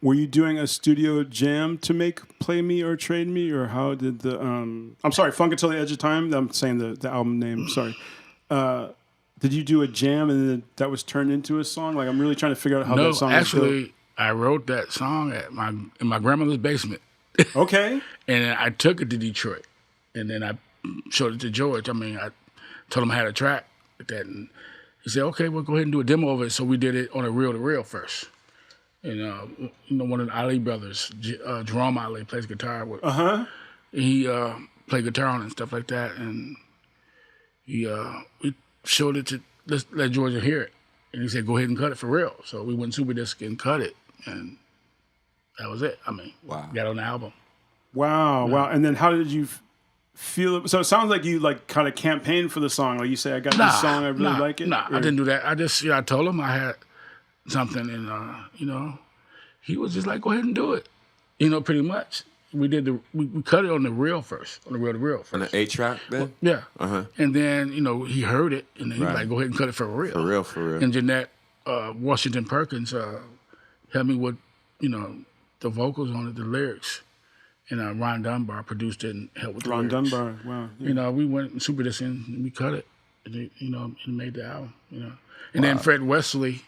Were you doing a studio jam to make Play Me or Trade Me, or how did the I'm sorry, Funk Until the Edge of Time? I'm saying the album name. Sorry. Did you do a jam and then that was turned into a song? Like I'm really trying to figure out how that song was built. Actually, I wrote that song in my grandmother's basement. Okay. And I took it to Detroit, and then I showed it to George. I mean, I told him I had a track with that, and he said, "Okay, we'll go ahead and do a demo of it." So we did it on a reel-to-reel first. And one of the Ali brothers, Jerome Ali, plays guitar with. He played guitar on it and stuff like that, and we showed it to let Georgia hear it, and he said, "Go ahead and cut it for real." So we went Superdisc and cut it, and that was it. I mean, got on the album. Wow, wow. And then how did you feel it? So it sounds like you like kind of campaigned for the song. Like you say, I got this song, I really like it. I didn't do that. I just, I told him I had something, and he was just like, go ahead and do it. Pretty much. We did we cut it on the reel first, on the reel-to-reel first. On the 8-track then? Yeah. And then, he heard it, and then he was like, go ahead and cut it for real. For real. And Jeanette Washington Perkins helped me with, the vocals on it, the lyrics. And Ron Dunbar produced it and helped with the lyrics. Ron Dunbar, wow. Yeah. We went and Superdisc and we cut it, and and made the album. And then Fred Wesley,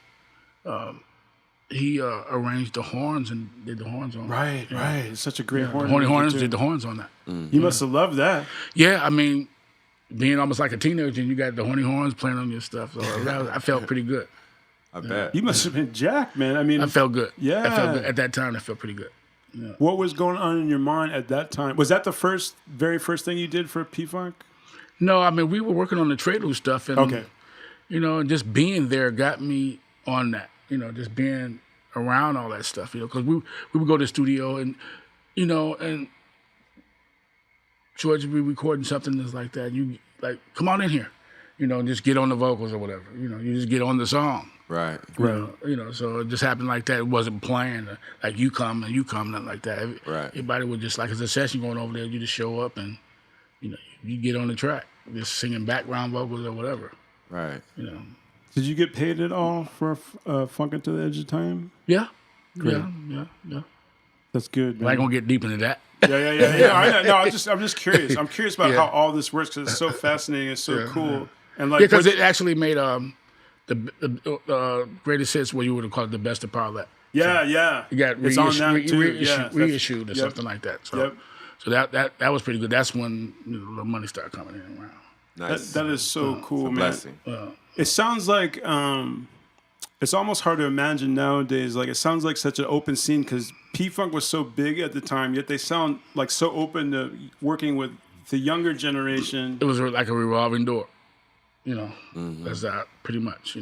he arranged the horns and did the horns on it. Right. It's such a great horn. Horny Horns did the horns on that. Mm-hmm. You must have loved that. Yeah, I mean, being almost like a teenager and you got the Horny Horns playing on your stuff, so I felt pretty good. I bet. You must have been jacked, man. I mean, I felt good. Yeah. I felt good. At that time, I felt pretty good. Yeah. What was going on in your mind at that time? Was that the very first thing you did for P-Funk? No, I mean, we were working on the Trade stuff, and just being there got me on that. Just being around all that stuff. Because we would go to the studio, and and George would be recording something that's like that. You like, come on in here, just get on the vocals or whatever. You just get on the song. Right. So it just happened like that. It wasn't planned. Like you come, nothing like that. Right. Everybody would just, like it's a session going over there, you just show up and, you get on the track, just singing background vocals or whatever. Right. Did you get paid at all for Funk Until the Edge of Time? Yeah. Great. Yeah. That's good, man. I ain't gonna get deep into that. Yeah. I know. No, I'm just curious. I'm curious about how all this works because it's so fascinating. It's so cool. And like, because it actually made the greatest hits, what you would have called the best of Parlet. Yeah. It got reissued or something like that. So that was pretty good. That's when the money started coming in around. Nice. That is so cool, man. Blessing. It sounds like it's almost hard to imagine nowadays. Like it sounds like such an open scene because P-Funk was so big at the time, yet they sound like so open to working with the younger generation. It was like a revolving door. That's that pretty much.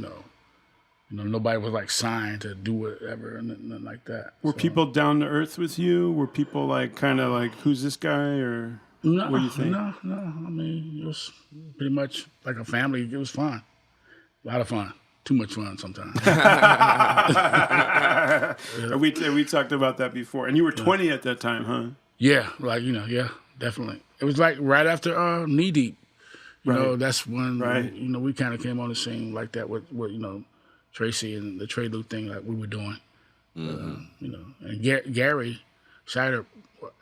Nobody was like signed to do whatever and nothing like that. Were people down to earth with you? Were people like kind of like, who's this guy, or no? What do you think? No. I mean, it was pretty much like a family. It was fun, a lot of fun. Too much fun sometimes. We talked about that before, and you were 20 at that time, huh? Yeah, definitely. It was like right after Knee Deep. That's when we kind of came on the scene like that with Tracy and the Trade thing like we were doing. And Gary Shider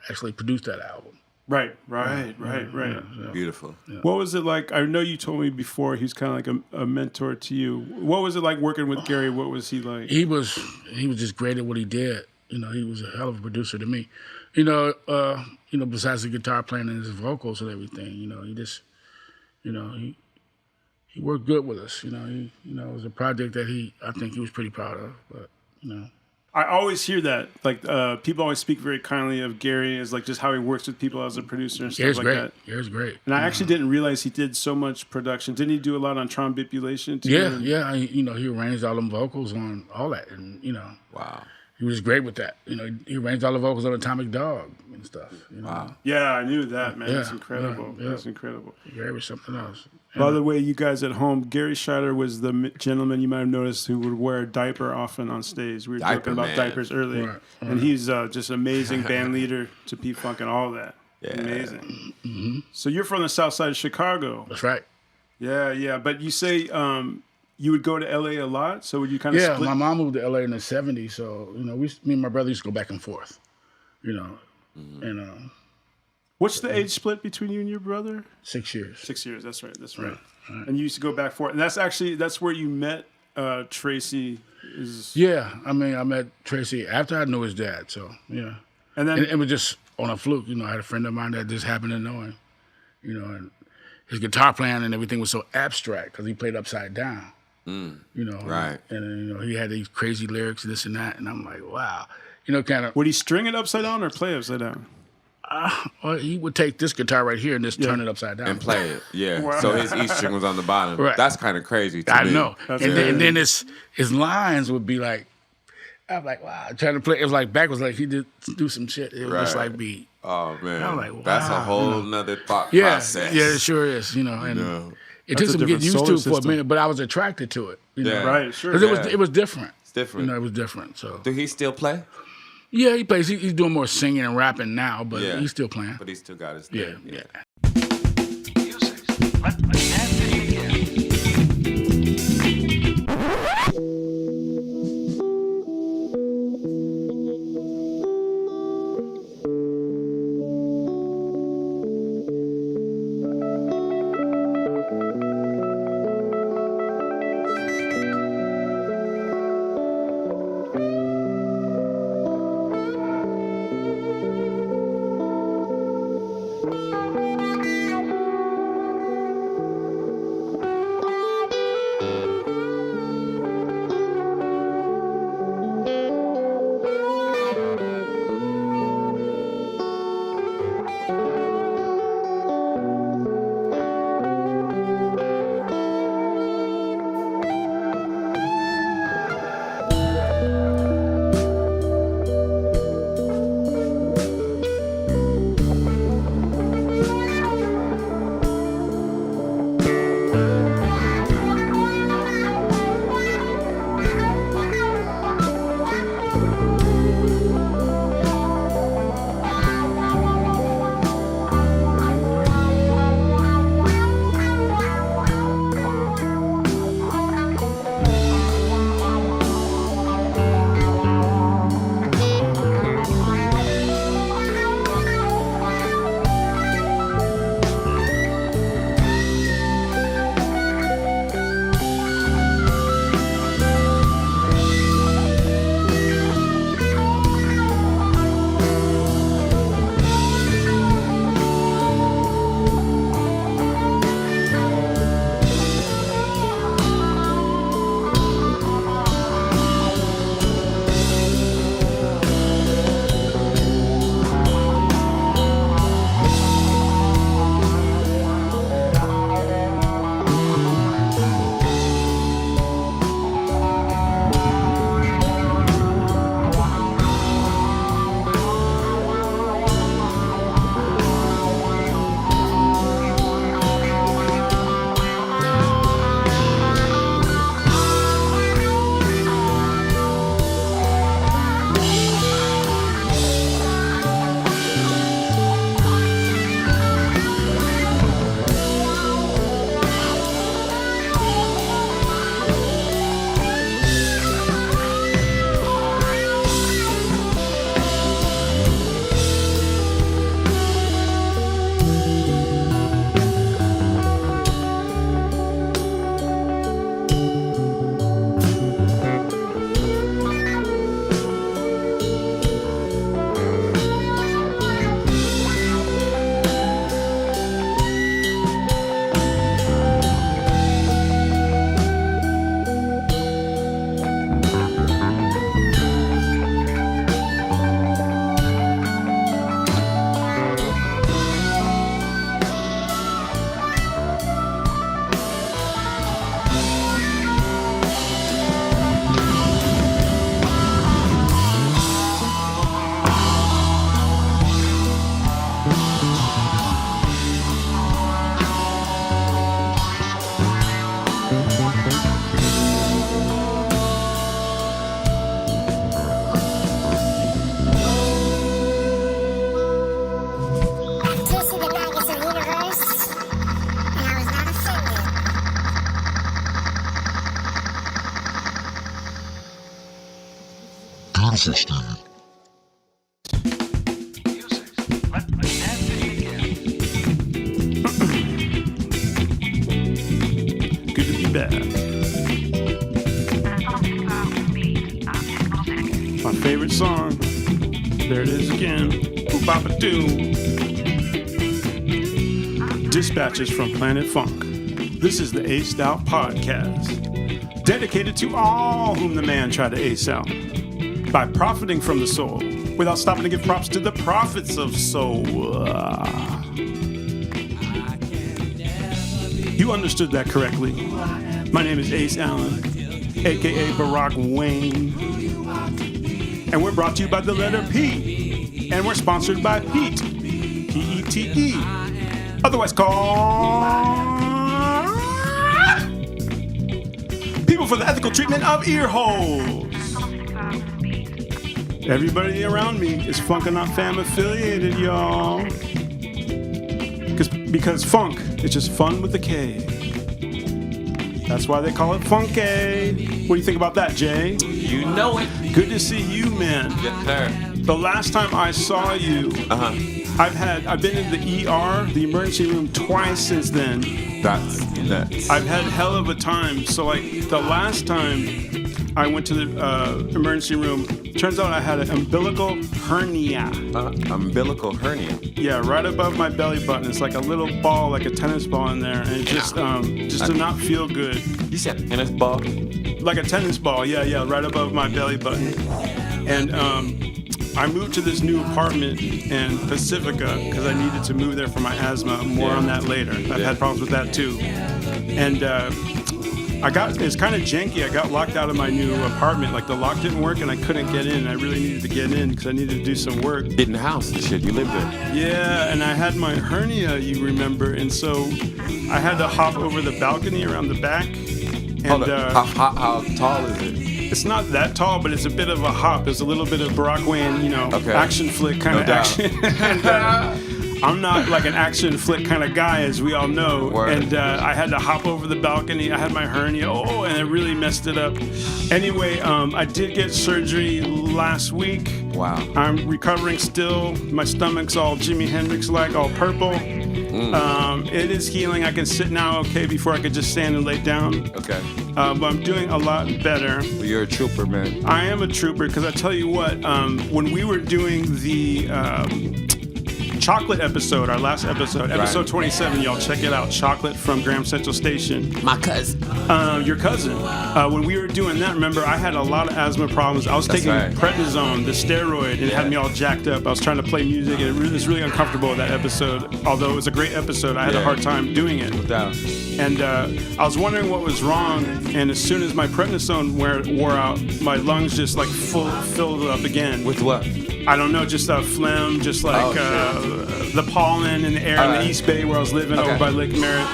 actually produced that album. Right. Yeah. Beautiful. Yeah. What was it like? I know you told me before he's kind of like a mentor to you. What was it like working with Gary? What was he like? He was just great at what he did. He was a hell of a producer to me. Besides the guitar playing and his vocals and everything, he just, he worked good with us. It was a project that I think he was pretty proud of. But I always hear that. Like people always speak very kindly of Gary as like just how he works with people as a producer and stuff that. Gary's great. And I actually didn't realize he did so much production. Didn't he do a lot on trombipulation too? Yeah. He arranged all them vocals on all that, and Wow. He was great with that. He arranged all the vocals on Atomic Dog and stuff. Wow. Yeah, I knew that, man. Yeah, That's incredible. yeah. That's incredible. Gary was something else. By the way, you guys at home, Gary Shider was the gentleman you might have noticed who would wear a diaper often on stage. We were talking about diapers earlier. Right. Mm-hmm. And he's just an amazing band leader to P-Funk and all that. Yeah. Amazing. Mm-hmm. So you're from the south side of Chicago. That's right. Yeah. But you say you would go to LA a lot. So would you kind of Yeah, split? my mom moved to LA in the '70s, so me and my brother used to go back and forth. And What's the age split between you and your brother? 6 years. 6 years. That's right. That's right. And you used to go back for it. And that's where you met Tracy. Yeah, I met Tracy after I knew his dad. So yeah, And then and it was just on a fluke. I had a friend of mine that just happened to know him. And his guitar playing and everything was so abstract because he played upside down. Right. And he had these crazy lyrics, this and that, and I'm like, wow. Kind of. would he string it upside down or play upside down? Well, he would take this guitar right here and just turn it upside down And play it. Yeah. Wow. So his E string was on the bottom. Right. That's kind of crazy to I me. know. That's And then his lines would be like, I'm like, wow, trying to play. It was like backwards, like he did do some shit. It was just Right. like beat. Oh, man. I'm like, wow. That's a whole nother thought Yeah, process. yeah, it sure is. And it took That's a some getting different used to solar it for a system. minute, but I was attracted to it. Yeah. Right, sure. Because Yeah. it was different. It's different. It was different. So Do he still play? yeah, he plays. He's doing more singing and rapping now, but Yeah. he's still playing. But he still got his Yeah, thing. yeah. Let the dance begin. bad. My favorite song. There it is again. Boop-bop-a-doo. Dispatches from Planet Funk. This is the Aced Out Podcast, dedicated to all whom the man tried to ace out by profiting from the soul without stopping to give props to the prophets of soul. You understood that correctly. My name is Ace Allen, aka Barack Wayne, and we're brought to you by the letter P, and we're sponsored by Pete, P-E-T-E, otherwise called People for the Ethical Treatment of Ear Holes. Everybody around me is Funk and Not Fam affiliated, y'all. Because funk is just fun with a K. That's why they call it funky. What do you think about that, Jay? You know it. Good to see you, man. Yes, sir. The last time I saw you, I've been in the ER, the emergency room, twice since then. That's nuts. I've had hell of a time. So like the last time I went to the emergency room, turns out I had an umbilical hernia. Umbilical hernia. Yeah, right above my belly button. It's like a little ball, like a tennis ball in there, and it just did not feel good. You said tennis ball? Like a tennis ball, yeah, right above my belly button. And I moved to this new apartment in Pacifica because I needed to move there for my asthma. More on that later. I've had problems with that too. And it's kind of janky. I got locked out of my new apartment. Like the lock didn't work and I couldn't get in. I really needed to get in because I needed to do some work. Getting the house and shit you lived in. Yeah, and I had my hernia, you remember, and so I had to hop over the balcony around the back. And Hold up. How tall is it? it's not that tall, but it's a bit of a hop. There's a little bit of Barack Wayne, action flick kind of action. And, I'm not like an action flick kind of guy, as we all know. Word. And I had to hop over the balcony. I had my hernia. And it really messed it up. Anyway, I did get surgery last week. Wow. I'm recovering still. My stomach's all Jimi Hendrix-like, all purple. It is healing. I can sit now okay before I could just stand and lay down. Okay. But I'm doing a lot better. Well, you're a trooper, man. I am a trooper because I tell you what, when we were doing the chocolate episode, our last episode, episode 27, y'all check it out, Chocolate from Graham Central Station. My cousin. Your cousin. When we were doing that, remember, I had a lot of asthma problems. I was taking prednisone, the steroid, and it had me all jacked up. I was trying to play music, and it was really uncomfortable, that episode. Although it was a great episode, I had a hard time doing it. No doubt. And I was wondering what was wrong, and as soon as my prednisone wore out, my lungs just like filled up again. With what? I don't know, just phlegm, just like the pollen in the air in the East Bay where I was living over by Lake Merritt.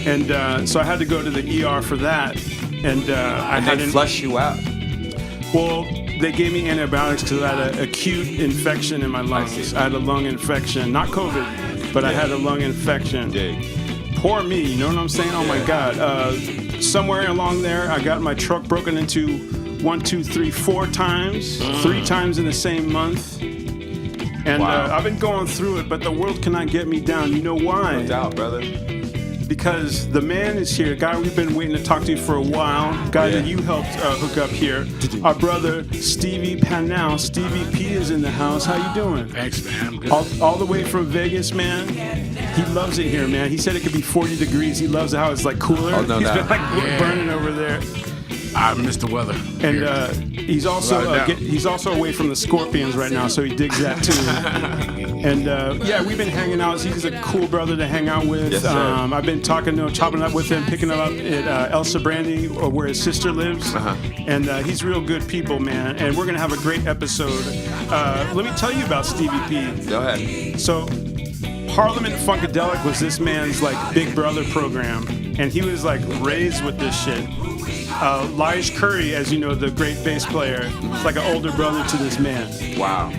And so I had to go to the ER for that. And they flush you out? Well, they gave me antibiotics because I had an acute infection in my lungs. I had a lung infection, not COVID, but I had a lung infection. Poor me, you know what I'm saying? Oh my God. Somewhere along there, I got my truck broken into 1, 2, 3, 4 times, 3 times in the same month. And I've been going through it, but the world cannot get me down. You know why? No doubt, brother. Because the man is here, a guy we've been waiting to talk to for a while, guy that you helped hook up here, our brother Stevie Pannell. Stevie P is in the house. How you doing? Thanks, man. I'm good. All the way from Vegas, man. He loves it here, man. He said it could be 40 degrees. He loves how it's like cooler. Oh, no He's doubt. been like burning over there. I miss the weather. And he's also away from the Scorpions right now, so he digs that too. And we've been hanging out. He's a cool brother to hang out with. Yes, sir. I've been chopping up with him, picking him up at El Sobrandi, where his sister lives. And he's real good people, man. And we're gonna have a great episode. Let me tell you about Stevie P. Go ahead. So, Parliament Funkadelic was this man's like big brother program, and he was like raised with this shit. Lige Curry, as you know, the great bass player, is like an older brother to this man. Wow.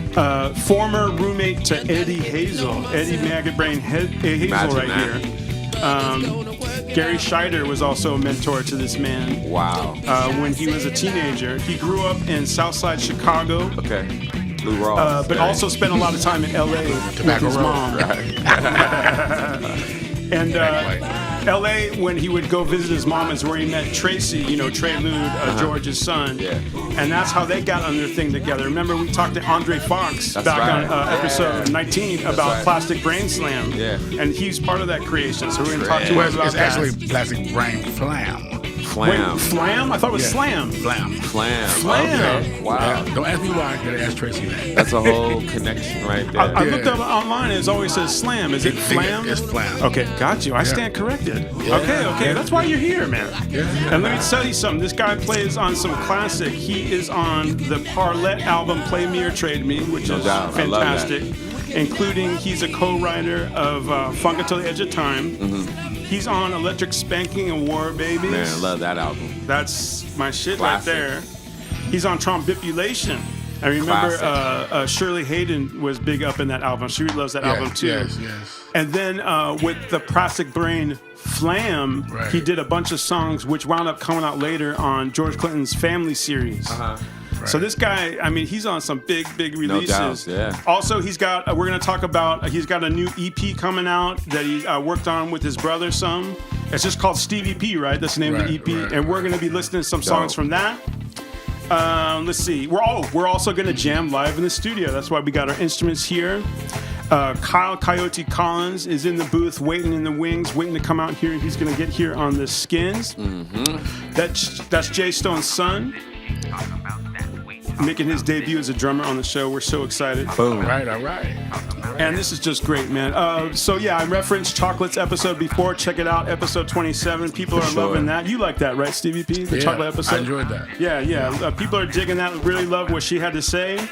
Former roommate to Eddie Hazel, Eddie Maggot Brain Hazel right here. Gary Shider was also a mentor to this man. Wow. When he was a teenager. He grew up in Southside Chicago. Okay. Blue Ross. But also spent a lot of time in LA with his mom. Right. And L.A. when he would go visit his mom is where he met Tracy, Trey Lude, George's son. Yeah. And that's how they got on their thing together. Remember, we talked to Andre Fox back on episode 19 about Plastic Brain Slam. Yeah. And he's part of that creation. So we're going to talk to him about It's that. actually Plastic Brain Flam. Flam. Wait, Flam? I thought it was Slam. Flam. Flam. Okay. Wow. Yeah. Don't ask me why. I gotta ask Tracy that. That's a whole connection right there. I looked up online and it always says Slam. Is it Flam? It's Flam. Okay, got you. I stand corrected. Okay. That's why you're here, man. Yeah. And let me tell you something. This guy plays on some classic. He is on the Parlet album Play Me or Trade Me, which is doubt. I love that. fantastic. Including he's a co-writer of Funk Until the Edge of Time. Mm-hmm. He's on Electric Spanking and War Babies. Man, I love that album. That's my shit Classic. right there. He's on Trombipulation. I remember Shirley Hayden was big up in that album. She loves that album too. Yes. And then with the Plastic Brain Flam, he did a bunch of songs which wound up coming out later on George Clinton's Family series. So this guy, I mean, he's on some big releases. No doubt, yeah. Also, he's got, we're going to talk about, he's got a new EP coming out that he worked on with his brother some. It's just called Stevie P, right? That's the name of the EP. And we're going to be listening to some songs from that. Let's see. We're also going to jam live in the studio. That's why we got our instruments here. Kyle Coyote Collins is in the booth, waiting in the wings, waiting to come out here. He's going to get here on the Skins. Mm-hmm. That's Jay Stone's son, making his debut as a drummer on the show. We're so excited. Boom. All right. And this is just great, man. So yeah, I referenced Chocolate's episode before. Check it out, episode 27. People are loving that. You like that, right, Stevie P? The Chocolate episode? I enjoyed that. Yeah. People are digging that. Really love what she had to say.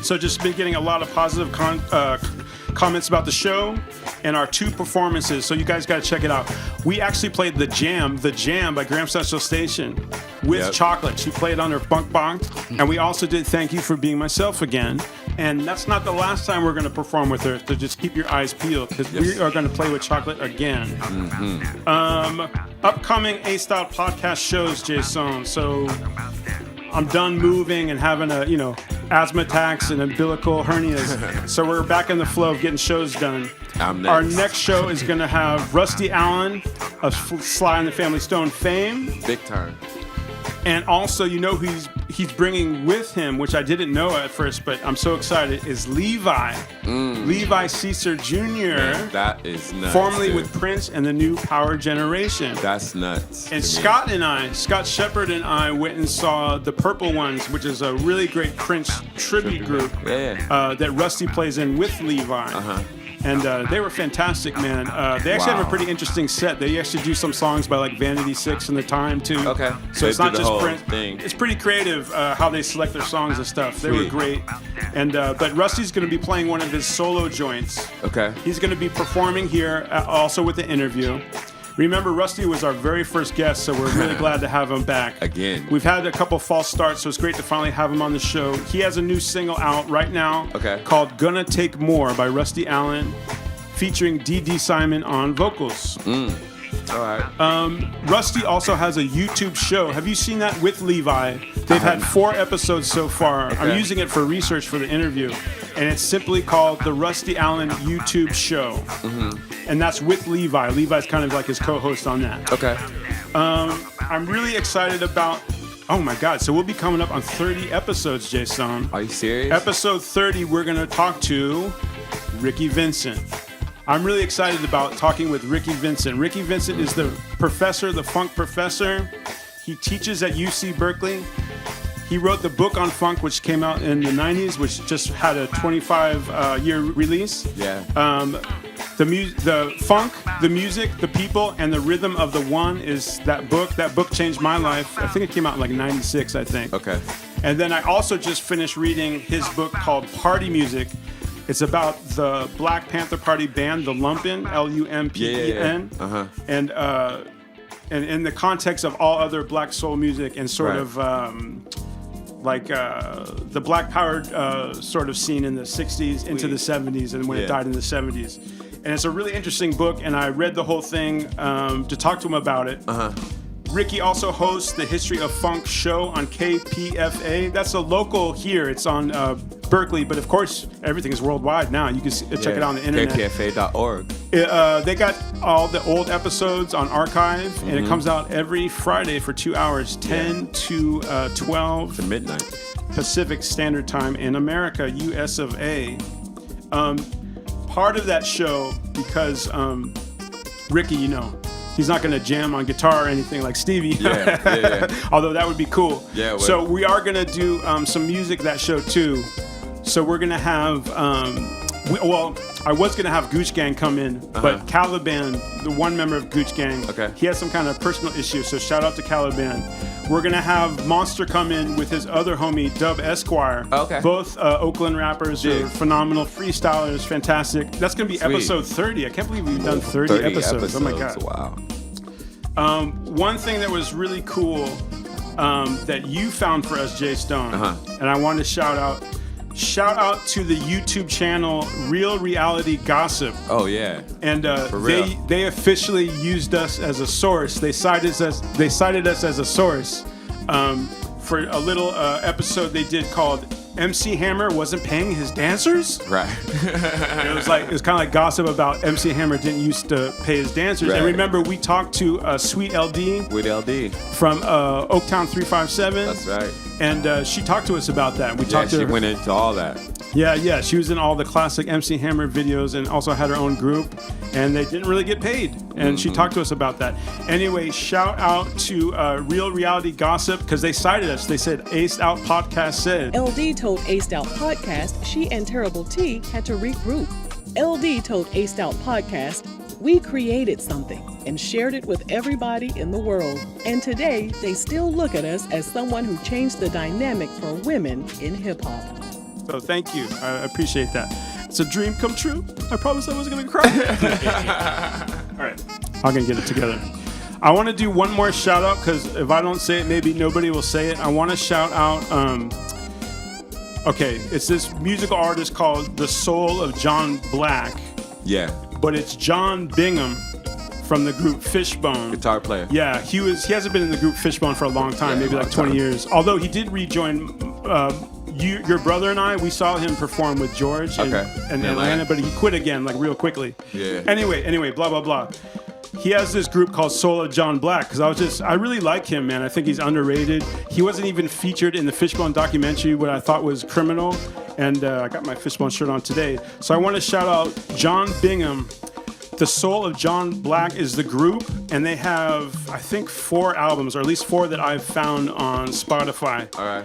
So just been getting a lot of positive comments about the show and our 2 performances. So you guys got to check it out. We actually played The Jam by Graham Central Station with Chocolate. She played on her Bunk Bonk. And we also did Thank You for Being Myself Again. And that's not the last time we're going to perform with her. So just keep your eyes peeled because we are going to play with Chocolate again. Upcoming A-Style podcast shows, Jason. So I'm done moving and having asthma attacks and umbilical hernias. So we're back in the flow of getting shows done. Our next show is going to have Rusty Allen of Sly and the Family Stone fame. Big time. And also, he's bringing with him, which I didn't know at first, but I'm so excited, is Levi. Levi Caesar Jr. Man, that is nuts. Formerly with Prince and the New Power Generation. That's nuts. And Scott Shepard and I went and saw The Purple Ones, which is a really great Prince tribute group that Rusty plays in with Levi. And they were fantastic, man. They actually have a pretty interesting set. They actually do some songs by like Vanity Six and The Time too. Okay. So it's not just Prince. Thing. It's pretty creative how they select their songs and stuff. They were great. And but Rusty's going to be playing one of his solo joints. Okay. He's going to be performing here also with the interview. Remember, Rusty was our very first guest, so we're really glad to have him back. Again. We've had a couple false starts, so it's great to finally have him on the show. He has a new single out right now called Gonna Take More by Rusty Allen, featuring D.D. Simon on vocals. All right. Rusty also has a YouTube show. Have you seen that with Levi? They've had 4 episodes so far. Okay. I'm using it for research for the interview. And it's simply called The Rusty Allen YouTube Show. And that's with Levi. Levi's kind of like his co-host on that. Okay. I'm really excited about... Oh my God. So we'll be coming up on 30 episodes, Jason. Are you serious? Episode 30, we're going to talk to Ricky Vincent. I'm really excited about talking with Ricky Vincent. Ricky Vincent is the funk professor. He teaches at UC Berkeley. He wrote the book on funk, which came out in the 90s, which just had a 25-year release. Yeah. The funk, the music, the people, and the rhythm of the one is that book. That book changed my life. I think it came out in like 96, I think. Okay. And then I also just finished reading his book called Party Music. It's about the Black Panther Party band, the Lumpin, Lumpen. And in the context of all other black soul music and sort of the black powered sort of scene in the 60s into the 70s and when it died in the 70s. And it's a really interesting book, and I read the whole thing to talk to him about it. Ricky also hosts the History of Funk show on KPFA. That's a local here. It's on Berkeley, but of course, everything is worldwide now. You can check it out on the internet. KPFA.org. They got all the old episodes on archive, and it comes out every Friday for 2 hours, 10 to 12 To midnight. Pacific Standard Time in America, US of A. Part of that show, because Ricky, you know, he's not going to jam on guitar or anything like Stevie. Yeah. Although that would be cool. Yeah, it would. So we are going to do some music that show too. So we're going to have, I was going to have Gooch Gang come in, but Caliban, the one member of Gooch Gang, he has some kind of personal issue. So shout out to Caliban. We're going to have Monster come in with his other homie, Dub Esquire. Okay. Both Oakland rappers who are phenomenal freestylers, fantastic. That's going to be episode 30. I can't believe we've done 30 episodes. Oh my God. Wow. One thing that was really cool that you found for us, Jay Stone, and I want to shout out to the YouTube channel Real Reality Gossip. Oh yeah. And they officially used us as a source. They cited us as a source for a little episode they did called MC Hammer Wasn't Paying His Dancers. Right. It was kind of like gossip about MC Hammer didn't used to pay his dancers. Right. And remember, we talked to Sweet LD. With LD. From Oaktown 357. That's right. And she talked to us about that. We talked to she her. went into all that. Yeah. She was in all the classic MC Hammer videos and also had her own group. And they didn't really get paid. And she talked to us about that. Anyway, shout out to Real Reality Gossip because they cited us. They said Aced Out Podcast said. LD told Aced Out Podcast she and Terrible T had to regroup. LD told Aced Out Podcast, we created something and shared it with everybody in the world. And today, they still look at us as someone who changed the dynamic for women in hip-hop. So thank you. I appreciate that. It's a dream come true. I promised I wasn't going to cry. All right. I'm going to get it together. I want to do one more shout out because if I don't say it, maybe nobody will say it. I want to shout out, it's this musical artist called The Soul of John Black. Yeah. But it's John Bingham from the group Fishbone. Guitar player. Yeah, he hasn't been in the group Fishbone for a long time, maybe like 20 years. Although he did rejoin your brother and I. We saw him perform with George in Atlanta, but he quit again like real quickly. Yeah. Anyway, blah blah blah. He has this group called Soul of John Black because I really like him, man. I think he's underrated. He wasn't even featured in the Fishbone documentary, what I thought was criminal. And I got my Fishbone shirt on today. So I want to shout out John Bingham. The Soul of John Black is the group, and they have, I think, 4 albums, or at least 4 that I've found on Spotify. All right.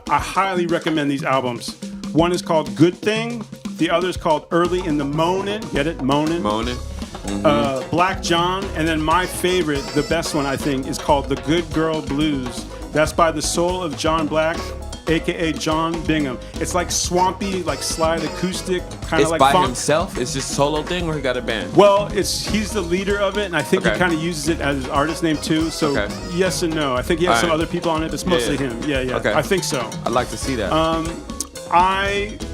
I highly recommend these albums. One is called Good Thing. The other is called Early in the Moanin'. Get it? Moanin'. Mm-hmm. Black John. And then my favorite, the best one, I think, is called The Good Girl Blues. That's by The Soul of John Black, a.k.a. John Bingham. It's like swampy, like slide acoustic, kind of like by funk. himself? It's just solo thing, or he got a band? Well, he's the leader of it, and I think he kind of uses it as his artist name too. So yes and no. I think he has some other people on it, but it's mostly him. Yeah. Okay. I think so. I'd like to see that.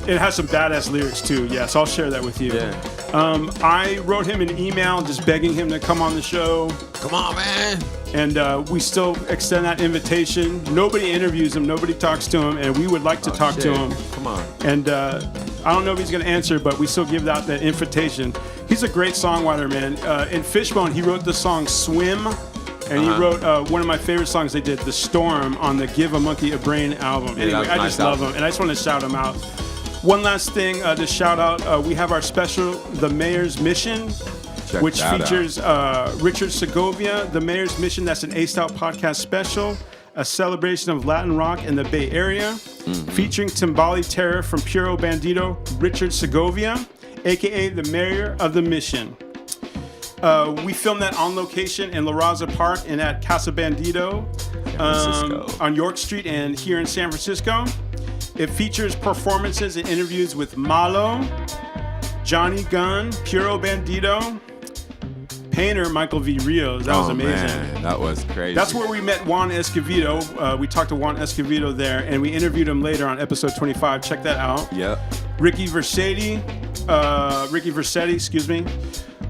It has some badass lyrics too. Yeah, so I'll share that with you. Yeah. I wrote him an email just begging him to come on the show. Come on, man. And we still extend that invitation. Nobody interviews him. Nobody talks to him. And we would like to talk to him. Come on. And I don't know if he's going to answer, but we still give out that invitation. He's a great songwriter, man. In Fishbone, he wrote the song Swim. And he wrote one of my favorite songs they did, The Storm, on the Give a Monkey a Brain album. Anyway, I just love him. And I just want to shout him out. One last thing to shout out. We have our special, The Mayor's Mission. Which features Richard Segovia, The Mayor's Mission. That's an Aced Out Podcast special, a celebration of Latin rock in the Bay Area, featuring Timbali Terror from Puro Bandito, Richard Segovia, a.k.a. the Mayor of the Mission. We filmed that on location in La Raza Park and at Casa Bandito on York Street and here in San Francisco. It features performances and interviews with Malo, Johnny Gunn, Puro Bandito, Painter Michael V. Rios. That was amazing. Man, that was crazy. That's where we met Juan Escovedo. We talked to Juan Escovedo there, and we interviewed him later on episode 25. Check that out. Yep. Ricky Versetti,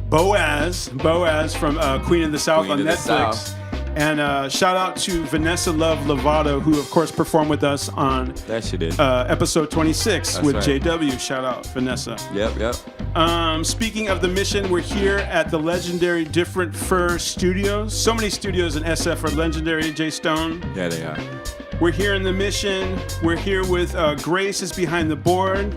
Boaz from Queen of the South on Netflix. And shout out to Vanessa Love Lovato, who, of course, performed with us on That she did. episode 26 That's with right. JW. Shout out, Vanessa. Yep. Speaking of the mission, we're here at the legendary Different Fur Studios. So many studios in SF are legendary, Jay Stone. Yeah, they are. We're here in the mission. We're here with Grace is behind the board.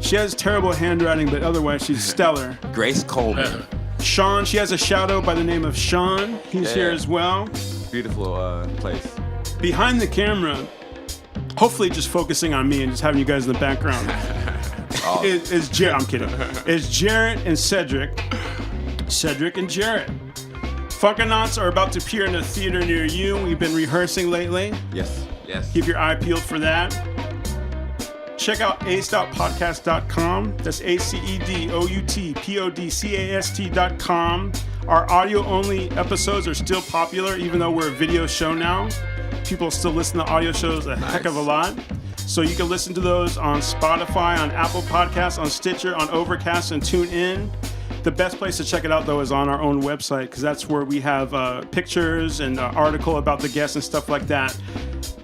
She has terrible handwriting, but otherwise she's stellar. Grace Coleman. Sean, she has a shout out by the name of Sean. He's here as well. Beautiful place. Behind the camera, hopefully just focusing on me and just having you guys in the background, is Jarrett. I'm kidding. Is Jarrett and Cedric. Cedric and Jarrett. Funkanauts are about to appear in a theater near you. We've been rehearsing lately. Yes. Keep your eye peeled for that. Check out acedoutpodcast.com. That's ACEDOUTPODCAST.com. Our audio-only episodes are still popular, even though we're a video show now. People still listen to audio shows a heck of a lot. So you can listen to those on Spotify, on Apple Podcasts, on Stitcher, on Overcast, and TuneIn. The best place to check it out, though, is on our own website, because that's where we have pictures and article about the guests and stuff like that.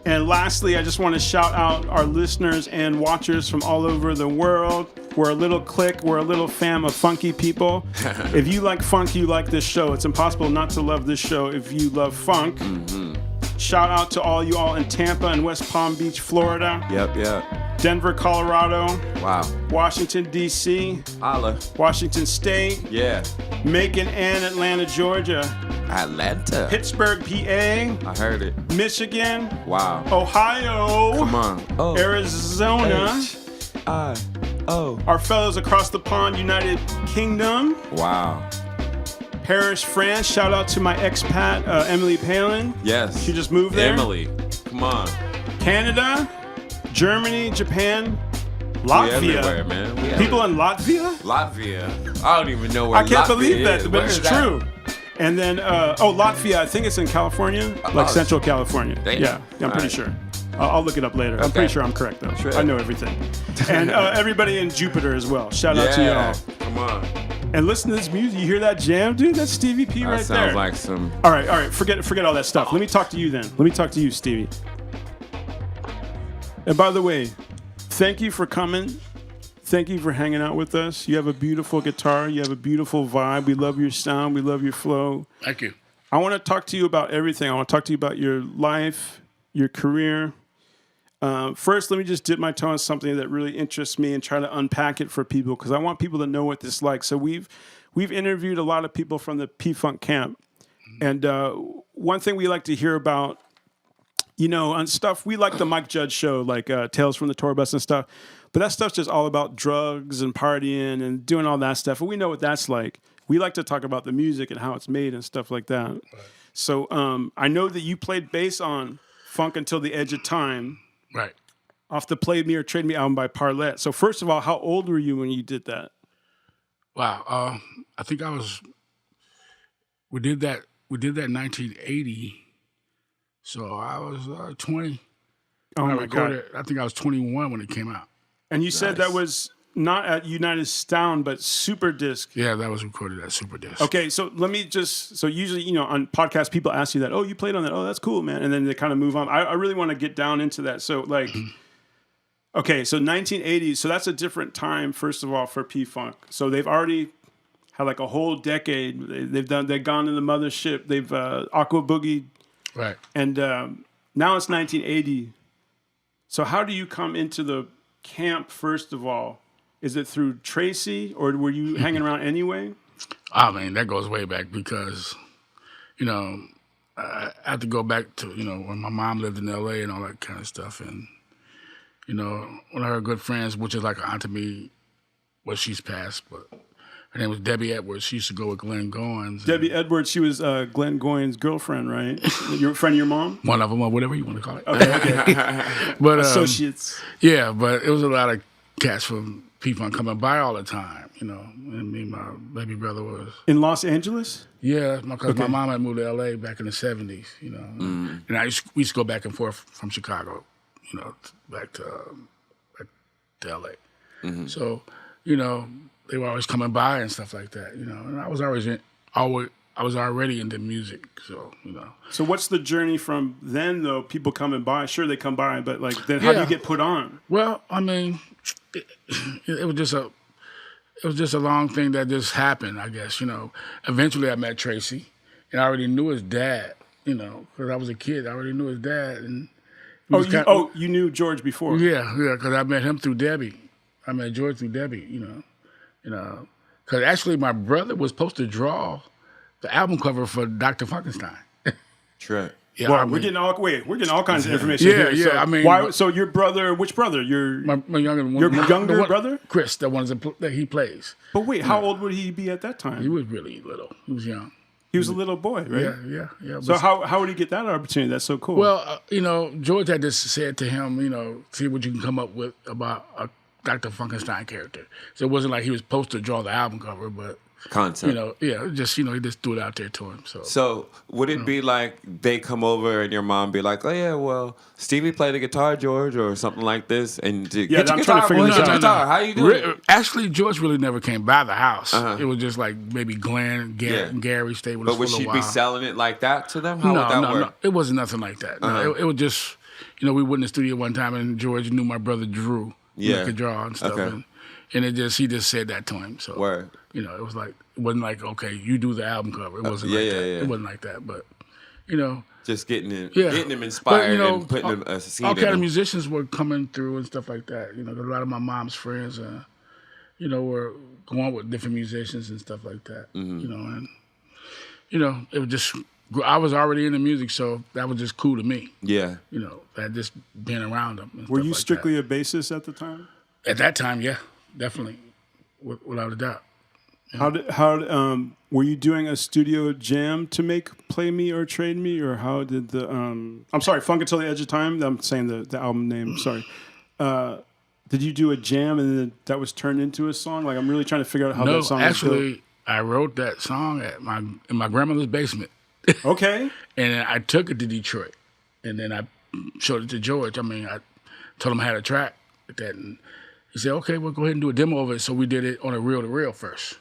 And lastly, I just want to shout out our listeners and watchers from all over the world. We're a little clique. We're a little fam of funky people. If you like funk, you like this show. It's impossible not to love this show if you love funk. Mm-hmm. Shout out to all you all in Tampa and West Palm Beach, Florida. Yep. Denver, Colorado. Wow. Washington, D.C. Holla. Washington State. Yeah. Macon and Atlanta, Georgia. Atlanta. Pittsburgh, PA. I heard it. Michigan. Wow. Ohio. Come on. Oh. Arizona. H-I-O. Our fellows across the pond, United Kingdom. Wow. Paris, France. Shout out to my expat, Emily Palin. Yes. She just moved there. Emily. Come on. Canada, Germany, Japan, We Latvia. everywhere, man. We People in Latvia? Latvia. I don't even know where I can't Latvia believe that, is. but Where it's is that? true. And then, Latvia, I think it's in California, like Central California. Damn. Yeah, I'm pretty Alright. sure. I'll look it up later. I'm Okay. pretty sure I'm correct, though. Sure. I know everything. And everybody in Jupiter as well. Shout out to y'all. Come on. And listen to this music. You hear that jam, dude? That's Stevie P That right sounds there. like some. All right. Forget all that stuff. Let me talk to you then. Let me talk to you, Stevie. And by the way, thank you for coming. Thank you for hanging out with us. You have a beautiful guitar. You have a beautiful vibe. We love your sound. We love your flow. Thank you. I want to talk to you about everything. I want to talk to you about your life, your career. First, let me just dip my toe in something that really interests me and try to unpack it for people, because I want people to know what this is like. So we've interviewed a lot of people from the P-Funk camp. And one thing we like to hear about, on stuff, we like the Mike Judge show, like Tales from the Tour Bus and stuff. But that stuff's just all about drugs and partying and doing all that stuff. And we know what that's like. We like to talk about the music and how it's made and stuff like that. Right. So I know that you played bass on Funk Until the Edge of Time. Right. Off the Play Me or Trade Me album by Parlet. So first of all, how old were you when you did that? Wow. I think we did that in 1980. So I was 20. Oh my God. I think I was 21 when it came out. And you said that was not at United Sound, but Superdisc. Yeah, that was recorded at Superdisc. Okay, so let me so usually, on podcasts, people ask you that, oh, you played on that. Oh, that's cool, man. And then they kind of move on. I really want to get down into that. So like, okay, so 1980, so that's a different time, first of all, for P-Funk. So they've already had like a whole decade. They've gone in the mothership. They've Aqua Boogie. Right. And now it's 1980. So how do you come into the camp, first of all? Is it through Tracy, or were you hanging around anyway? I mean, that goes way back because, I had to go back to, when my mom lived in L.A. and all that kind of stuff. And, one of her good friends, which is like an aunt to me, well, she's passed, but her name was Debbie Edwards. She used to go with Glenn Goins. Debbie Edwards, she was Glenn Goins' girlfriend, right? Your friend of your mom? One of them, or whatever you want to call it. Okay. But associates. Yeah, but it was a lot of cats from P-Funk coming by all the time, and me and my baby brother was. In Los Angeles? Yeah, because my mom had moved to L.A. back in the 70s, And we used to go back and forth from Chicago, back to L.A. So, they were always coming by and stuff like that, And I was always I was already into music, so So what's the journey from then though? People coming by, sure they come by, but like then how do you get put on? Well, I mean, it was just a long thing that just happened, I guess. Eventually I met Tracy, and I already knew his dad. Because I was a kid, I already knew his dad, and you knew George before? Yeah, because I met him through Debbie. I met George through Debbie. Because actually my brother was supposed to draw the album cover for Dr. Funkenstein. True. Yeah, Well, we're getting all kinds of information. Yeah, here. yeah, I mean, why? So your brother, which brother? my younger one. Your the younger one- brother? Chris, the one that he plays. But wait, how old would he be at that He time? was really little. He was young. He was a little boy, right? Yeah. So how would he get that opportunity? That's so cool. Well, George had just said to him, see what you can come up with about a Dr. Funkenstein character. So it wasn't like he was supposed to draw the album cover, but Concept. he just threw it out there to him. So would it be like they come over and your mom be like, oh yeah, well, Stevie played the guitar, George, or something like this, and get your I'm trying to guitar, figure boy, this get your out. guitar. How you doing? Actually, George really never came by the house. Uh-huh. It was just like maybe Glenn, and Gary stayed with us But would for a she while. be selling it like that to them? How would that No, work? it wasn't nothing like that. No, it was just, we went in the studio one time and George knew my brother Drew. Yeah. He could draw and stuff. Okay. And he just said that to him. So, Word. it wasn't like, okay, you do the album cover. It wasn't like that. yeah. It wasn't like that. But, Just getting him But, inspired and putting him a seed all in kind of him. musicians were coming through and stuff like that. A lot of my mom's friends, were going with different musicians and stuff like that. Mm-hmm. It was just, I was already into music, so that was just cool to me. Yeah. That just being around them. And were stuff you like strictly a bassist at the time? that. At that time? Yeah, definitely, without a doubt. How were you doing a studio jam to make Play Me or Trade Me, or how did the I'm sorry, Funk Until the Edge of Time? I'm saying the album name. Sorry. Did you do a jam and then that was turned into a song? Like I'm really trying to figure out how that song was built. Actually, I wrote that song in my grandmother's basement. Okay. And I took it to Detroit, and then I showed it to George. I told him I had a track with that, and he said, "Okay, we'll go ahead and do a demo of it." So we did it on a reel-to-reel first.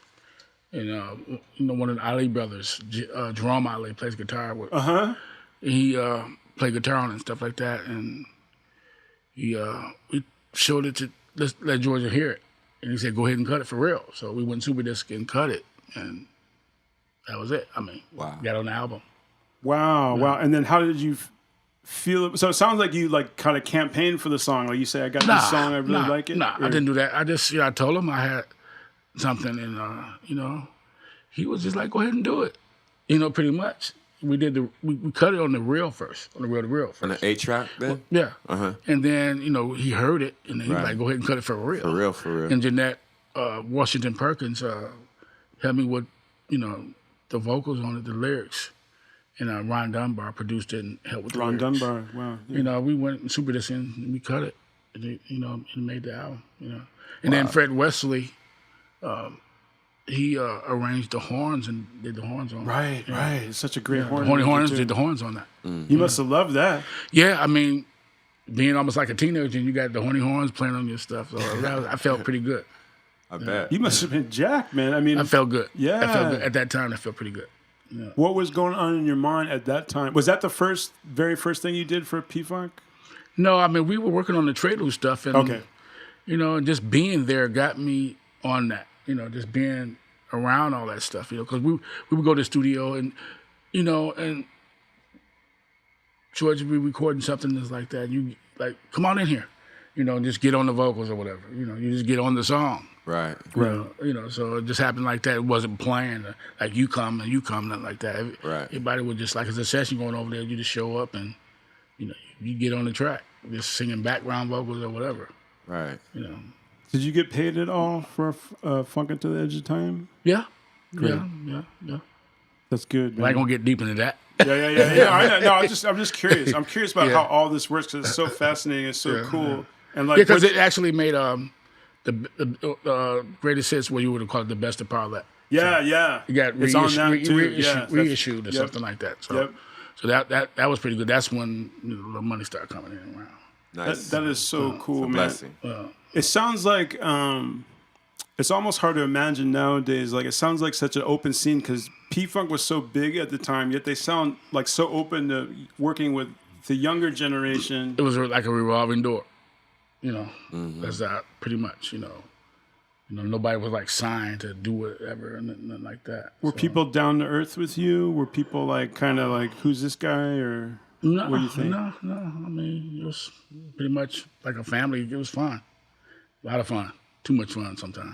And one of the Ali brothers, Jerome Ali, plays guitar with. He played guitar on it and stuff like that, and we showed it to let Georgia hear it, and he said, "Go ahead and cut it for real." So we went Superdisc and cut it, and that was it. Wow. Got on the album. Wow. And then how did you feel? So it sounds like you kind of campaigned for the song. Like you say, I got this song, I really like it. Nah, I didn't do that. I just, I told him I had something, and he was just like, "Go ahead and do it." Pretty much. We did we cut it on the reel first, on the reel-to-reel first. On the 8-track then? Yeah. Uh-huh. And then, he heard it, and then he was Right. like, "Go ahead and cut it for real." For real. And Jeanette Washington Perkins helped me with, the vocals on it, the lyrics. And Ron Dunbar produced it and helped with the Ron lyrics. Dunbar, wow. Yeah. We went in Superdisc and we cut it, and and made the album. And then Fred Wesley, he arranged the horns and did the horns on it. Right. It's such a great horn. Horny Horns too. did the horns on that. You must have loved that. Yeah, being almost like a teenager and you got the Horny Horns playing on your stuff, so I felt pretty good. I bet. You must have been jacked, man. I felt good. Yeah. I felt good. At that time, I felt pretty good. Yeah. What was going on in your mind at that time? Was that the very first thing you did for P-Funk? No, we were working on the Trade stuff, and Okay. and just being there got me on that. Just being around all that stuff. Because we would go to the studio and and George would be recording something that's like that. You like, come on in here, just get on the vocals or whatever. You just get on the song. Right. So it just happened like that. It wasn't planned. Like you come, nothing like that. Right. Everybody would just like, it's a session going over there. You just show up and you get on the track, just singing background vocals or whatever. Right. Did you get paid at all for Funk Until the Edge of Time? Yeah. Great. Yeah. That's good, man. I ain't gonna get deep into that. Yeah. I know. No, I'm just curious. I'm curious about how all this works because it's so fascinating. It's so cool. And like, Because it actually made the greatest hits, what you would have called the best of Parlet. yeah. It got It's on that too. reissued or something like that. So, Yep. so that was pretty good. That's when the money started coming in around. Nice. That is so cool, man. Blessing. It sounds like It's almost hard to imagine nowadays. Like, it sounds like such an open scene because P-Funk was so big at the time, yet they sound like so open to working with the younger generation. It was like a revolving door, you know. That's that pretty much, you know. Nobody was like signed to do whatever and nothing like that. Were people down to earth with you? Were people like kind of like, who's this guy? Or No, what do you think? no. I mean, it was pretty much like a family. It was fun. A lot of fun. Too much fun sometimes.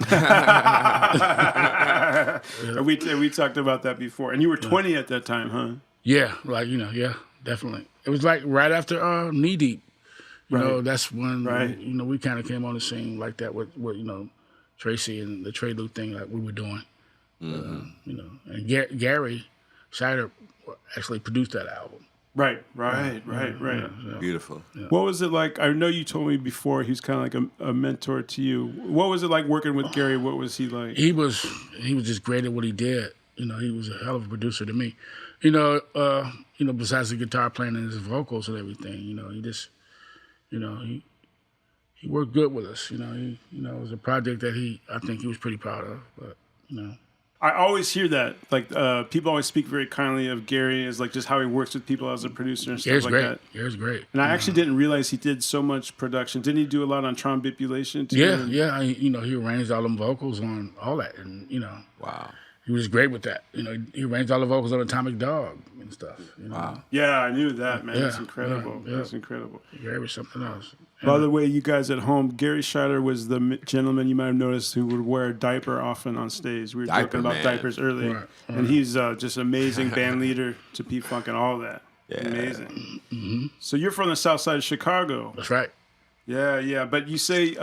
We talked about that before. And you were 20 at that time, huh? Yeah, like, yeah, definitely. It was like right after Knee Deep. You know, that's when, we kind of came on the scene like that with Tracy and the Trade Loop thing like we were doing. And Gary Shider actually produced that album. Right. Beautiful. Yeah. What was it like? I know you told me before he was kind of like a mentor to you. What was it like working with Gary? What was he like? He was just great at what he did. He was a hell of a producer to me. Besides the guitar playing and his vocals and everything, he just, he worked good with us. It was a project that I think he was pretty proud of. But I always hear that. Like, people always speak very kindly of Gary as like just how he works with people as a producer and stuff Gary's like great. that. Gary's great. And I actually didn't realize he did so much production. Didn't he do a lot on trombipulation too? Yeah. He arranged all them vocals on all that, and Wow. he was great with that. He arranged all the vocals on Atomic Dog and stuff. Wow. Yeah, I knew that, man. Yeah, That's incredible. yeah. That's incredible. Gary was something else. By the way, you guys at home, Gary Shider was the gentleman you might have noticed who would wear a diaper often on stage. We were Diaper talking about man. diapers earlier. Right. And he's just amazing band leader to P-Funk and all that. Yeah. Amazing. Mm-hmm. So you're from the south side of Chicago. That's right. Yeah. But you say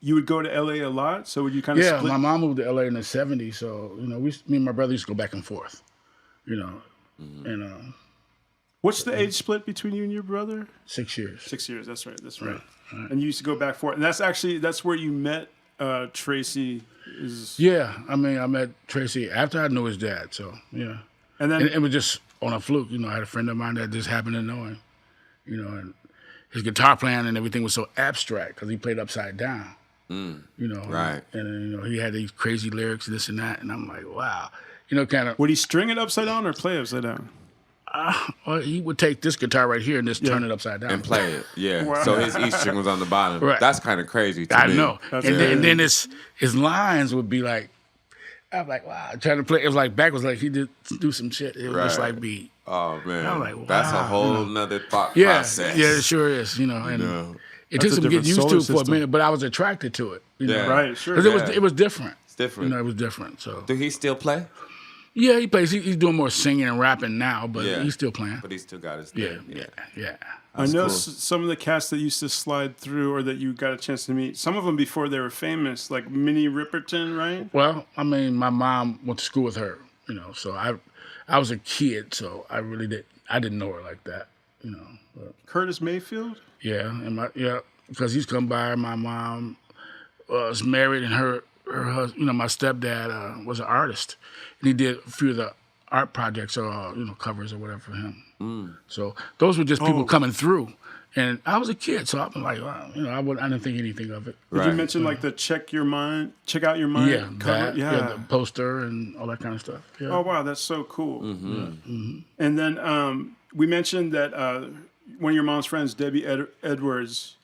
you would go to L.A. a lot? So would you kind of Yeah, split? my mom moved to LA in the '70s, so me and my brother used to go back and forth. And What's the age split between you and your brother? 6 years. 6 years. That's right. Right. And you used to go back for it. And that's where you met Tracy. Yeah, I met Tracy after I knew his dad, so yeah. And then And it was just on a fluke, I had a friend of mine that just happened to know him, and his guitar playing and everything was so abstract because he played upside down, Right. And he had these crazy lyrics, this and that, and I'm like, wow, kind of. would he string it upside down or play upside down? Well, he would take this guitar right here and just turn it upside down And play it. Yeah. Wow. So his E string was on the bottom. Right. That's kind of crazy to I me. know. That's And then his lines would be like, I'm like, wow, trying to play. It was like backwards, like he did do some shit. It was just Right. like beat. Oh, man. I'm like, wow. That's a whole nother thought Yeah, process. yeah, it sure is. And it took That's a some getting different used to solar it for a system. minute, but I was attracted to it. Yeah. Right, sure. Because Yeah. it was different. It's different. It was different. So Do he still play? yeah, he plays. He's doing more singing and rapping now, but Yeah. he's still playing. But he still got his Yeah, thing. yeah. I know cool. some of the cats that used to slide through or that you got a chance to meet, some of them before they were famous, like Minnie Riperton, right? Well, my mom went to school with her, so I was a kid, so I didn't know her like that, But, Curtis Mayfield? because he's come by. My mom was married, and her husband, my stepdad was an artist, and he did a few of the art projects or covers or whatever for him. So those were just people coming through, and I was a kid, so I'm like, wow, I didn't think anything of it. Did Right. you mention like the check out your mind Yeah, cover? the poster and all that kind of stuff. Yeah. Oh wow, that's so cool. And then we mentioned that one of your mom's friends, Debbie Edwards,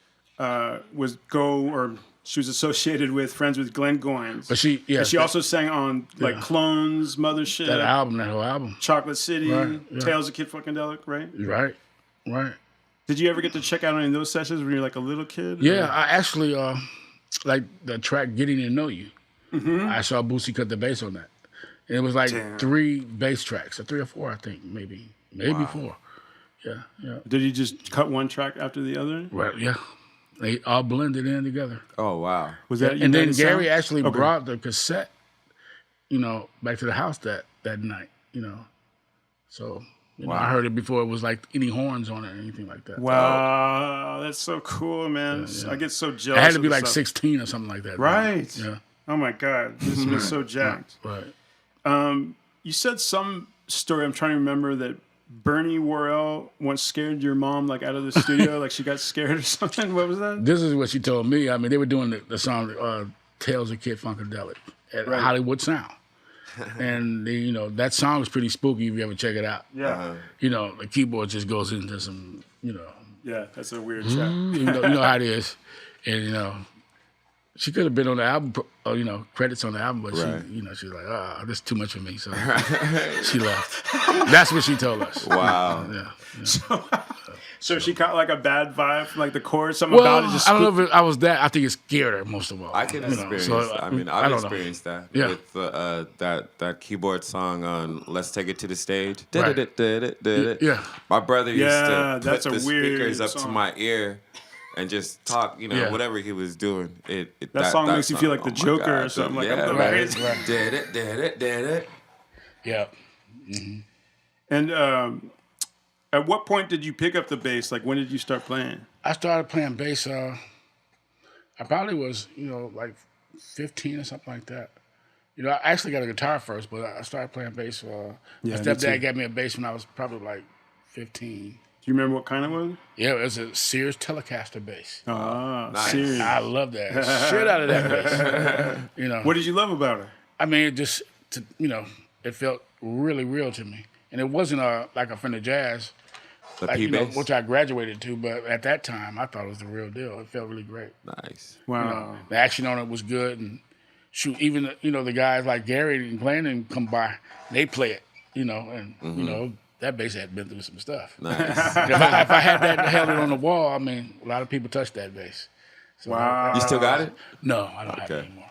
she was associated with friends with Glenn Goins. But she also sang on like Clones, Mothership, that whole album. Chocolate City, Right, yeah. Tales of Kid Funkadelic, right? Right. Did you ever get to check out any of those sessions when you were like a little kid? Yeah, I actually like the track "Getting to Know You." I saw Boosie cut the bass on that, and it was like 3 bass tracks, or 3 or 4, I think, maybe 4. Yeah. Did you just cut one track after the other? Right. Yeah. They all blended in together. Oh, wow. Was that And then United Gary Sound? actually Okay. brought the cassette, back to the house that night. So I heard it before it was like any horns on it or anything like that. Wow, that's so cool, man. I get so jealous. I had to be of like this stuff. 16 or something like that. Right. Yeah. Oh my God, this is so jacked. Right. You said some story. I'm trying to remember that Bernie Worrell once scared your mom like out of the studio, like she got scared or something. What was that? This is what she told me. I mean, they were doing the song Tales of Kid Funkadelic at Hollywood Sound. And that song is pretty spooky if you ever check it out. Yeah. The keyboard just goes into some, Yeah, that's a weird chat. you know how it is. And she could have been on the album, credits on the album, but she was like, this is too much for me, so she left. That's what she told us. Wow. Yeah. So she got like a bad vibe from like the chorus, something about it just I don't know if I was that. I think it scared her most of all. I can experience that. I mean, I've experienced that with that keyboard song on "Let's Take It to the Stage." Right. Yeah. My brother used to put that's a the weird speakers up song. to my ear and just talk, whatever he was doing. That song makes you feel like the Joker or something. Like, I'm right. did it. Yeah. Mm-hmm. And at what point did you pick up the bass? Like, when did you start playing? I started playing bass. I probably was, like 15 or something like that. I actually got a guitar first, but I started playing bass. My stepdad got me a bass when I was probably like 15. Do you remember what kind it was? Yeah, it was a Sears Telecaster bass. Nice. Series. I love that shit out of that bass. What did you love about her? I mean, it just, it felt really real to me. And it wasn't like a Fender Jazz, P-bass? which I graduated to, but at that time, I thought it was the real deal. It felt really great. Nice. Wow. The action on it was good, and shoot, even the guys like Gary and Glenn come by, they play it, and that bass had been through some stuff. Nice. if I had that held it on the wall, I mean, a lot of people touched that bass. So Wow. You still got it? No, I don't have it anymore.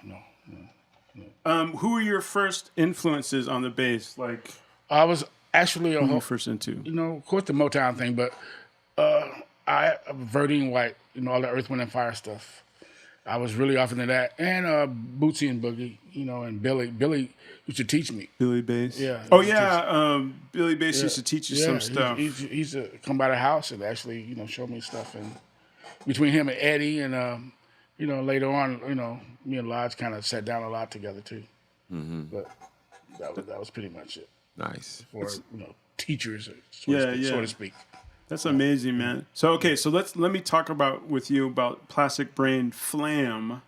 No. Who were your first influences on the bass? Like, I was actually who were you first into? of course the Motown thing, but Verdine White, all the Earth, Wind and Fire stuff. I was really off into that, and Bootsy and Boogie, and Billy used to teach me. Billy Bass. Yeah. Oh yeah, Billy Bass used to teach you some stuff. He used to come by the house and actually, show me stuff. And between him and Eddie, and later on, me and Lodge kind of sat down a lot together too. Mm-hmm. But that was pretty much it. Nice. For teachers, so to speak. That's amazing, man. So let me talk with you about Plastic Brain Flam.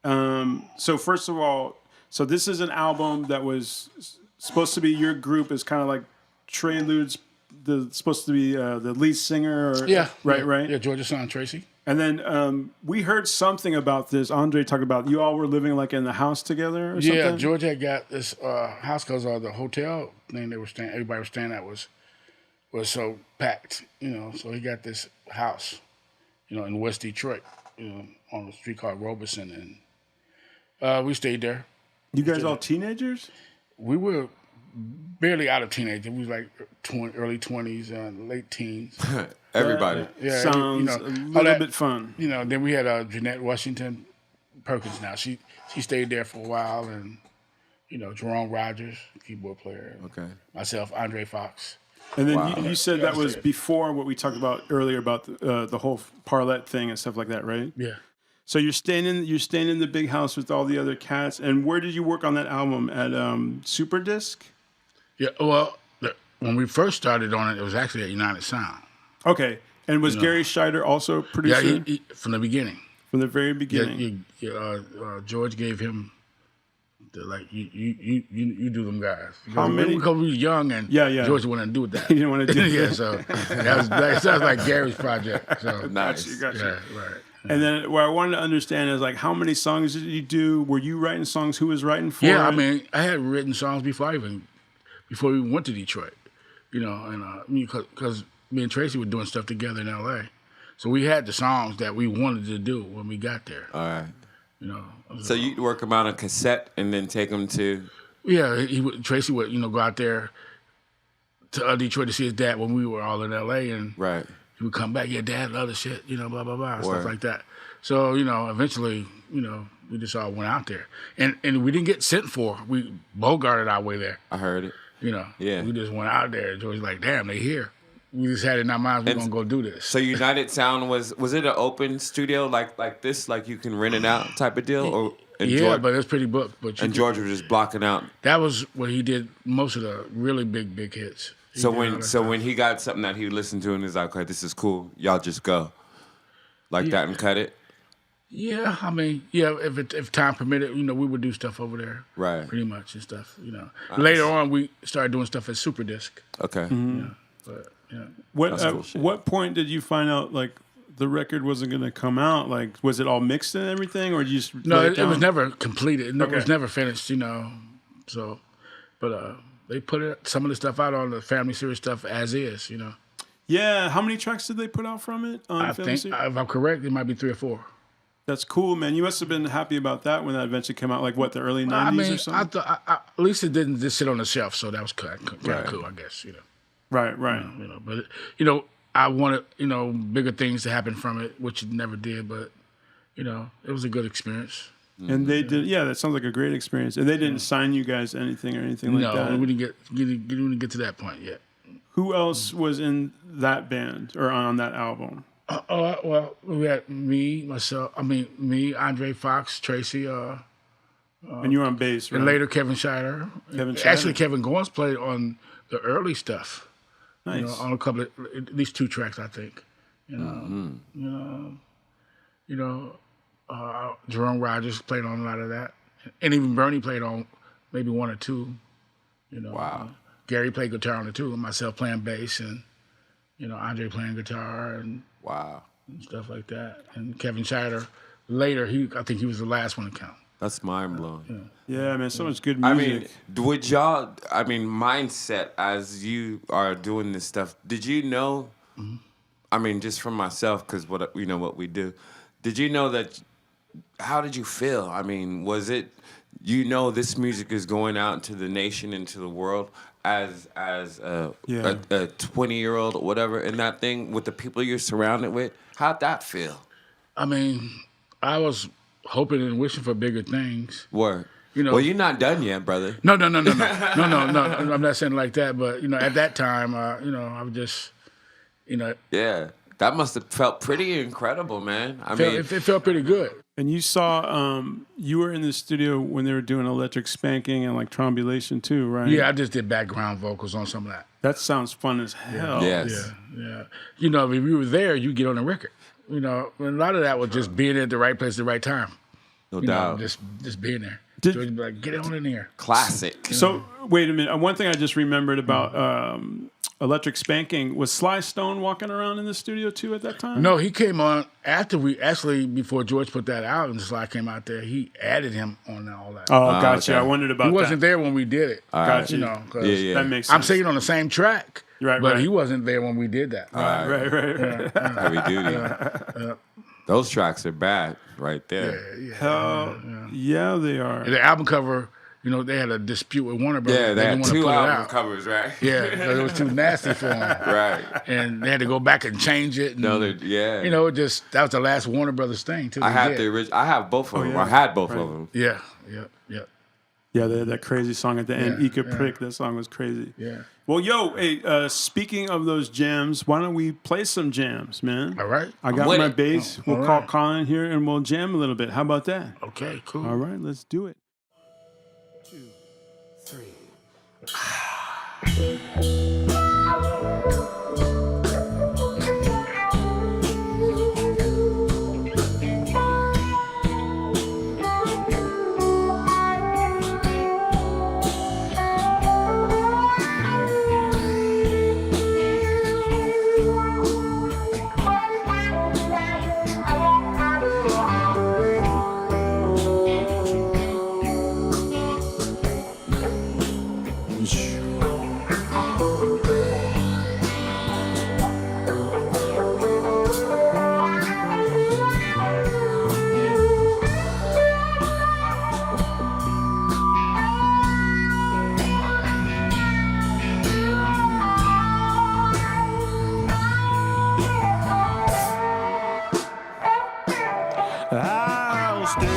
So first of all, this is an album that was supposed to be your group as kind of like Trelude's supposed to be the lead singer. Right. Yeah, George's son Tracy. And then we heard something about this. Andre talked about you all were living like in the house together or something? Yeah, George had got this house because the hotel thing everybody was staying at was so packed, so he got this house, in West Detroit, on a street called Robeson, and we stayed there. You guys all teenagers? We were barely out of teenager. We was like early 20s, late teens. Everybody. Sounds a little bit fun. Then we had Jeanette Washington Perkins now. She stayed there for a while, and, Jerome Rogers, keyboard player. Okay. Myself, Andre Fox. And then you said that was before what we talked about earlier about the whole Parlet thing and stuff like that, right? Yeah. So you're staying in the big house with all the other cats. And where did you work on that album? At Superdisc? Yeah. Well, when we first started on it, it was actually at United Sound. Okay. And was Gary Shider also producer? Yeah, he, from the beginning. From the very beginning. George gave him you do them guys. How many? Because we were young and George wanted to do that. He didn't want to do that. Yeah, so that sounds like Gary's project. So Nice. Gotcha. Yeah, right. And then what I wanted to understand is like how many songs did you do? Were you writing songs? Who was writing for? Yeah, it? I mean, I had written songs before we went to Detroit. And because me and Tracy were doing stuff together in L.A., so we had the songs that we wanted to do when we got there. All right. So you'd work them out on cassette and then take them to... Yeah, Tracy would, go out there to Detroit to see his dad when we were all in L.A. and right. he would come back, yeah, Dad, love the shit, blah, blah, blah, stuff like that. So, eventually, we just all went out there. And we didn't get sent for. We bogarted our way there. I heard it. Yeah. We just went out there. George was like, damn, they here. We just had it in our minds, we're going to go do this. So United Sound, was it an open studio like this, like you can rent it out type of deal? But it's pretty booked. George was just blocking out. That was where he did most of the really big hits. When he got something that he listened to and he's like, okay, this is cool, y'all just go. That and cut it? Yeah, I mean, yeah, if time permitted, we would do stuff over there. Right. Pretty much and stuff, Later on, we started doing stuff at Superdisc. Okay. But, yeah. What That's cool shit. what point did you find out like the record wasn't going to come out? Like, was it all mixed and everything, or did you just No, lay it was down? never completed. It Okay. was never finished, So, but they put some of the stuff out on the Family Series stuff as is, Yeah, how many tracks did they put out from it? On I Family think, Series? if I'm correct, it might be 3 or 4. That's cool, man. You must have been happy about that when that eventually came out. Like what, the early 90s I mean, or something? I thought at least it didn't just sit on the shelf, so that was kind of cool, I guess. Right. But I wanted bigger things to happen from it, which it never did. But it was a good experience. And they did. Yeah, that sounds like a great experience. And they didn't sign you guys anything or anything like that. No, we didn't get to that point yet. Who else was in that band or on that album? Well, we had me, Andre Fox, Tracy, And you were on bass, right? and later Kevin Shider. Kevin Shider. Actually, Kevin Goins played on the early stuff. Nice. On a couple of, at least 2 tracks, I think. Jerome Rogers played on a lot of that, and even Bernie played on maybe 1 or 2. Wow. Gary played guitar on it too, and myself playing bass, and Andre playing guitar and Wow. stuff like that. And Kevin Shider later, I think he was the last one to count. That's mind blowing. Yeah, man, so much good I music. mean, would y'all? I mean, mindset as you are doing this stuff. Did you know? I mean, just from myself, because what we do. Did you know that? How did you feel? I mean, was it? This music is going out into the nation, into the world, as a 20-year-old or whatever, and that thing with the people you're surrounded with. How'd that feel? I mean, I was hoping and wishing for bigger things. Word. You know- Well, you're not done yet, brother. No. I'm not saying it like that, but at that time, I was just, Yeah. That must have felt pretty incredible, man. it felt pretty good. And you saw, you were in the studio when they were doing Electric Spanking and like Trombulation too, right? Yeah, I just did background vocals on some of that. That sounds fun as hell. Yes. Yeah. If you were there, you get on the record. And a lot of that was just being at the right place at the right time. No doubt. Just being there. Did- So you'd be like, get on in here. Classic. So wait a minute. One thing I just remembered about Electric Spanking was Sly Stone walking around in the studio too at that time. No, he came on before George put that out and Sly came out there, he added him on all that. Oh, gotcha. okay. I wondered about He wasn't that. there when we did it. Gotcha. 'Cause Yeah. That makes sense. I'm singing on the same track, Right, but right. he wasn't there when we did that. Right. Heavy duty. Those tracks are bad right there. Hell, yeah, they are. The album cover, they had a dispute with Warner Brothers. Yeah, they had didn't wanna 2 put it album out. covers, right? Yeah, because it was too nasty for them. Right. And they had to go back and change it. And, Yeah. that was the last Warner Brothers thing, too. I had Yeah. the original. I have both of them. yeah. I had both of them. Yeah. Yeah, they had that crazy song at the end, Yeah, Ika yeah. Prick. That song was crazy. Yeah. Well, hey, speaking of those jams, why don't we play some jams, man? All right. I got with my it. bass. We'll all call right. Colin here and we'll jam a little bit. How about that? Okay, cool. All right, let's do it. I'll stay.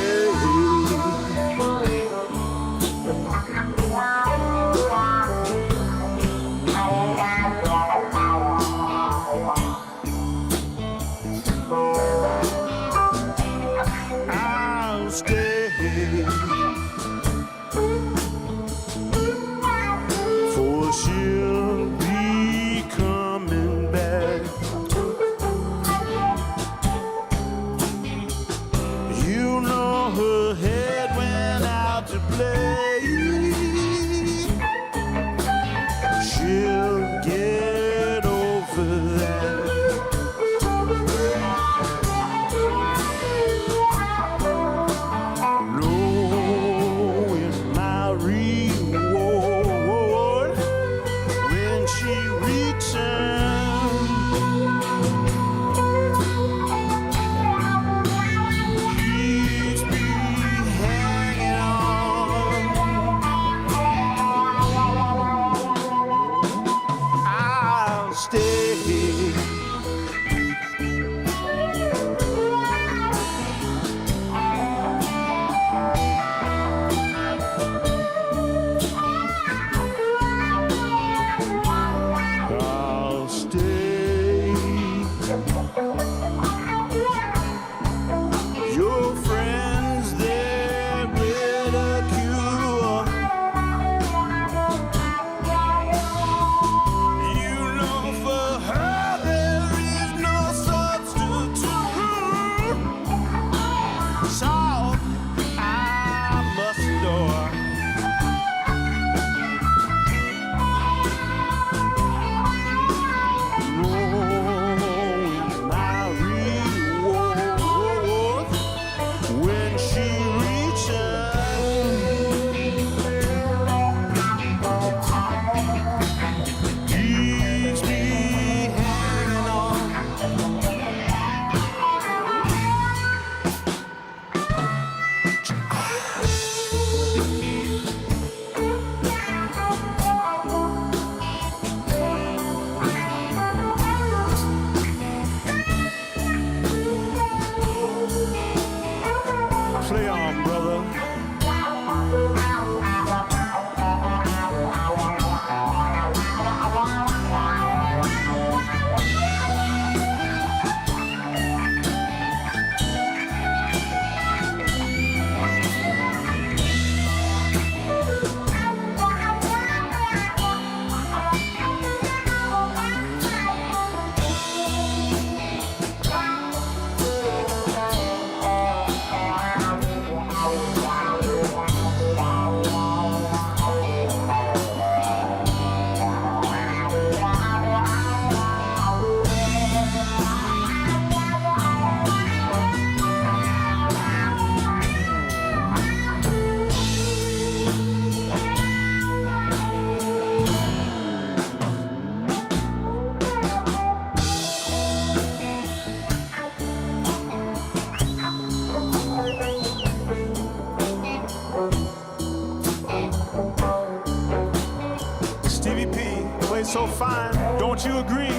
I'll stay. For she'll be coming back. so fine. Don't you agree?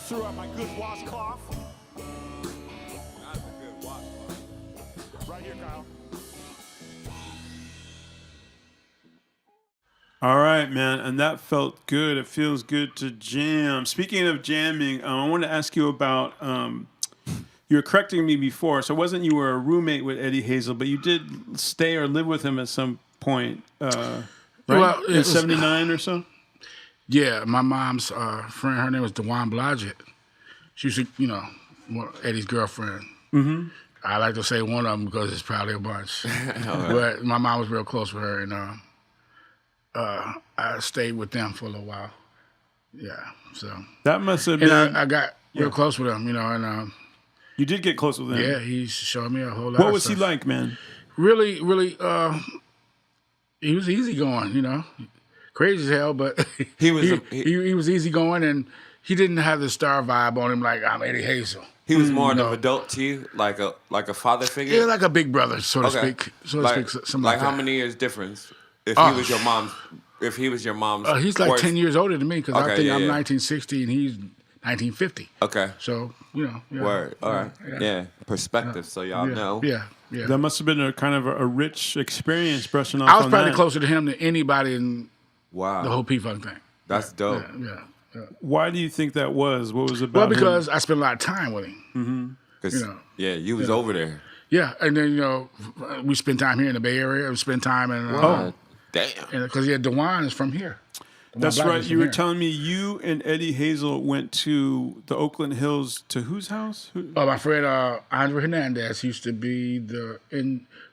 threw out my good washcloth. That's a good washcloth. Right here, Kyle. All right, man, and that felt good. It feels good to jam. Speaking of jamming, I want to ask you about, you were correcting me before, so it wasn't you were a roommate with Eddie Hazel, but you did stay or live with him at some point, right? Well, in 79 or so? Yeah, my mom's friend, her name was DeWan Blodgett. She was, Eddie's girlfriend. Mm-hmm. I like to say one of them because it's probably a bunch. But my mom was real close with her, and I stayed with them for a little while. Yeah, so. That must have been. And I got real close with him, and. You did get close with him? Yeah, he showed me a whole lot What of was stuff. he like, man? Really, he was easygoing, crazy as hell, but he was easygoing, and he didn't have the star vibe on him like I'm Eddie Hazel. He was more of an adult to you, like a father figure. Yeah, like a big brother, so to speak. Something like how that. many years difference? If he was your mom's, he's like 10 years older than me because I think I'm yeah. 1960 and he's 1950. Okay. So Word. All right. Yeah. Perspective. So y'all know. Yeah. That must have been a kind of a rich experience brushing off. I was on probably that. closer to him than anybody in the Wow. whole P-Funk thing. That's dope. Yeah. Why do you think that was? What was it about? Well, because I spent a lot of time with him. Mm-hmm. You was over there. Yeah, and then we spent time here in the Bay Area. We spent time in Damn. because DeWan is from here. That's right. You were telling me you and Eddie Hazel went to the Oakland Hills to whose house? My friend Andre Hernandez used to be the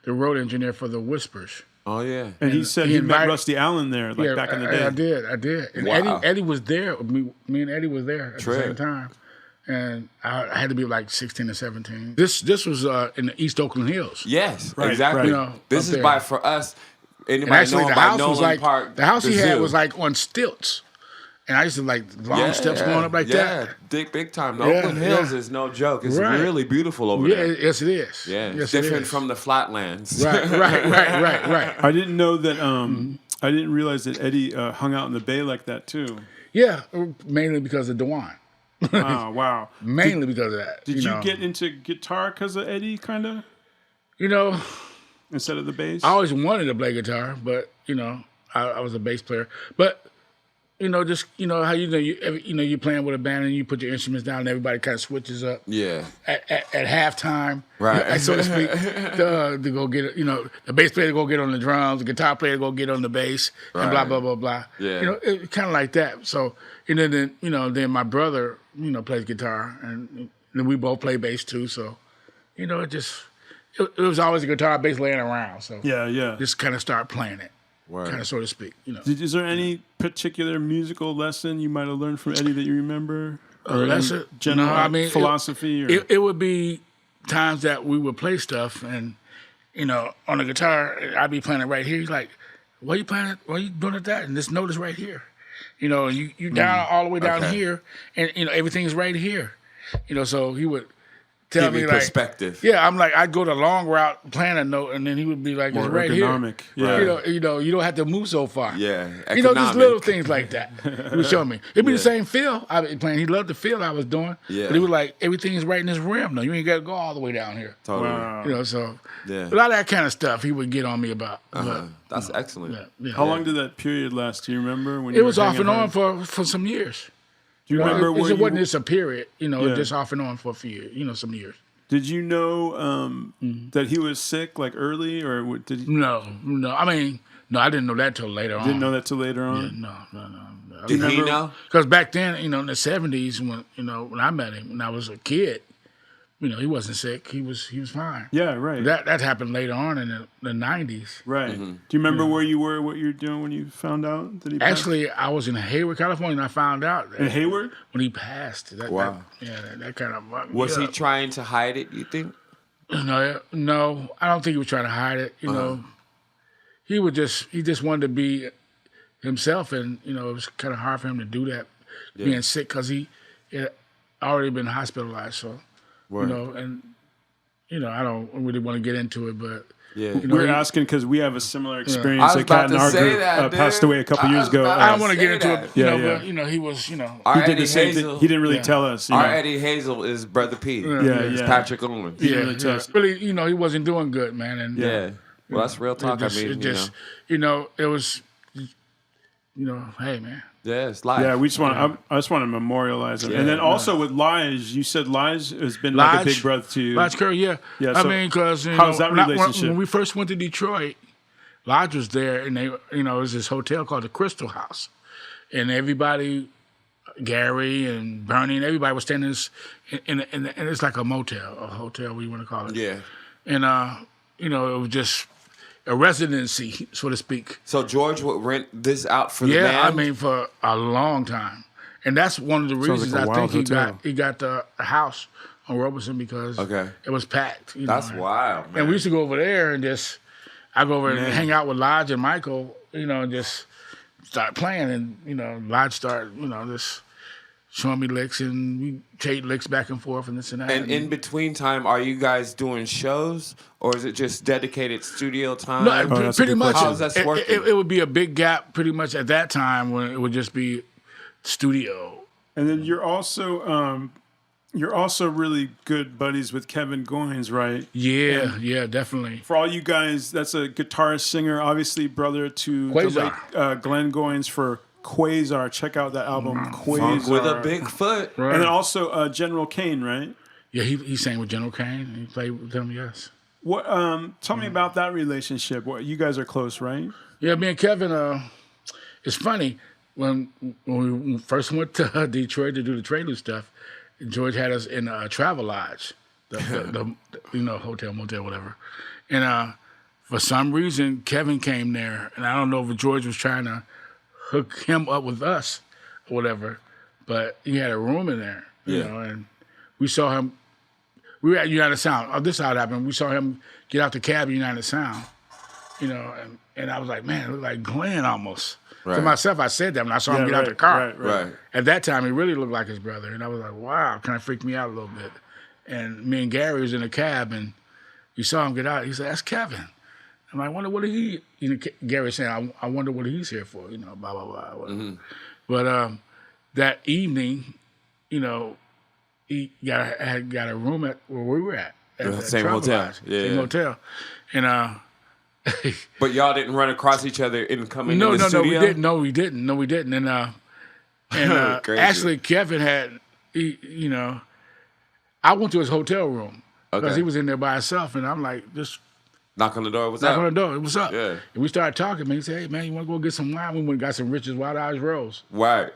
road engineer for the Whispers. Oh yeah. And he said he met Rusty Allen there, back in the day. I did. And wow. Eddie was there. Me and Eddie was there at the same time. And I had to be like 16 or 17. This was in the East Oakland Hills. Yes, right, exactly. right. This is for us. And Anybody actually, know the by house Nolan was like Park, the house he had zoo. was like on stilts, And I used to like long steps going up like that. Yeah, big time. The Yeah, Oakland Hills yeah. is no joke. It's Right. really beautiful over Yeah, there. yes it is. Yeah, yes, it's different it is. from the flatlands. Right. I didn't know that. I didn't realize that Eddie hung out in the Bay like that too. Yeah, mainly because of DeWine. Oh wow! Mainly because of that. Did you know. get into guitar because of Eddie, kind of, You know, instead of the bass? I always wanted to play guitar, but you know, I was a bass player. But you know, just you know how you're playing with a band and you put your instruments down and everybody kind of switches up. Yeah. At halftime, Right. so to speak, to go get the bass player to go get on the drums, the guitar player to go get on the bass, and blah Right. blah blah blah. Yeah. You know, it kind of like that. So and then then my brother plays guitar and then we both play bass too. So it was always a guitar bass laying around. So yeah. just kind of start playing it, Word. kind of so to speak. Is there any particular musical lesson you might have learned from Eddie that you remember? Or lesson? any general No, I mean, philosophy? It would be times that we would play stuff and, on the guitar, I'd be playing it right here. He's like, why you playing it? Why you doing it that? And this note is right here. You down all the way down Okay. here and, everything's right here. So he would tell Give me me like, perspective. yeah, I'm like, I'd go the long route playing a note and then he would be like, More it's right ergonomic. here. Yeah. You don't have to move so far. Yeah. Just Economic. little things like that. He would show me. It'd be Yeah. the same feel I was playing. He loved the feel I was doing. Yeah. But he was like, everything's right in this rim. No, you ain't got to go all the way down here. Totally. Wow. So Yeah. a lot of that kind of stuff he would get on me about. That's excellent. Yeah. How long did that period last? Do you remember? When It you was were off and hanging on out? for some years. Do you remember where it you wasn't just a period, Yeah. just off and on for a few years, some years. Did you know that he was sick like early, or did you No. I mean, no, I didn't know that till later on. didn't know that till later on? No. Did he know? Because back then, in the 70s, when I met him, when I was a kid, he wasn't sick. He was fine. Yeah, right. That happened later on in the 90s. Right. Mm-hmm. Do you remember where you were, what you were doing when you found out that he passed? Actually, I was in Hayward, California, and I found out In Hayward? when he passed. Wow. That kind of fucked me Was he up. trying to hide it, you think? No, I don't think he was trying to hide it. He just wanted to be himself, and it was kind of hard for him to do that, being sick because he had already been hospitalized. So, Word. I don't really want to get into it, but Yeah. We're asking because we have a similar I experience. was A cat about in to our say group that, passed dude. away a couple I years was ago. about I to don't want to get say into that. it. Yeah. But he was, Our He did Eddie the same Hazel, thing. He didn't really Yeah. tell us. Our know. Eddie Hazel is Brother P. Yeah, It's yeah. Patrick Owens. yeah, really tell us. really, he wasn't doing good, man. And Yeah. Well, that's real talk. it just, it was, hey, man. Yeah, it's life. Yeah, we just want. I just want to memorialize him, Yeah. and then also with Lige, you said Lige has been like a Lige? big brother to you. Lodge Curry, yeah. Yeah, I so mean, because how's that relationship? When we first went to Detroit, Lodge was there, and they, it was this hotel called the Crystal House, and everybody, Gary and Bernie and everybody was staying in this, and it's like a motel, a hotel, what you want to call it. Yeah. And it was just a residency, so to speak. So George would rent this out for the Yeah, band? I mean for a long time, and that's one of the Sounds reasons like a I think wild hotel. he got the house on Robeson because Okay. it was packed. That's and- wild, man. And we used to go over there and I go over and hang out with Lodge and Michael, and just start playing, and Lodge start, just showing me licks, and we trade licks back and forth and this and that. And in between time, are you guys doing shows, or is it just dedicated studio time? No, that's a pretty good much. question. How's that working? It would be a big gap, pretty much at that time when it would just be studio. And then you're also really good buddies with Kevin Goins, right? Yeah, definitely. For all you guys, that's a guitarist singer, obviously brother to the Quasar. late Glenn Goins for Quasar. Check out that album, Quasar. Funk with a big foot. Right. And then also General Kane, right? Yeah, he sang with General Kane. He played with him, yes. What? Tell me about that relationship. What, you guys are close, right? Yeah, me and Kevin, it's funny, when we first went to Detroit to do the Prelude stuff, George had us in a travel lodge, the hotel, motel, whatever. And for some reason, Kevin came there, and I don't know if George was trying to hook him up with us or whatever, but he had a room in there, and we saw him. We were at United Sound. Oh, this is how it happened. We saw him get out the cab at United Sound, and I was like, man, it looked like Glenn almost. Right. To myself, I said that when I saw him get out the car. Right. At that time, he really looked like his brother, and I was like, wow, kind of freaked me out a little bit. And me and Gary was in a cab, and we saw him get out. He said, "That's Kevin." I'm like, I wonder what he. Gary saying, I wonder what he's here for. Blah blah blah. Whatever. But that evening, he had got a room at where we were at The same hotel. Same hotel, and. But y'all didn't run across each other in coming No, in the studio? we didn't. And Crazy. actually, Kevin had, I went to his hotel room because Okay. he was in there by himself, and I'm like, just Knock on the door. What's knock up? on the door. What's up? Yeah. And we started talking. Man, he said, "Hey, man, you want to go get some wine?" We went and got some Rich's Wild Irish Rose. Right.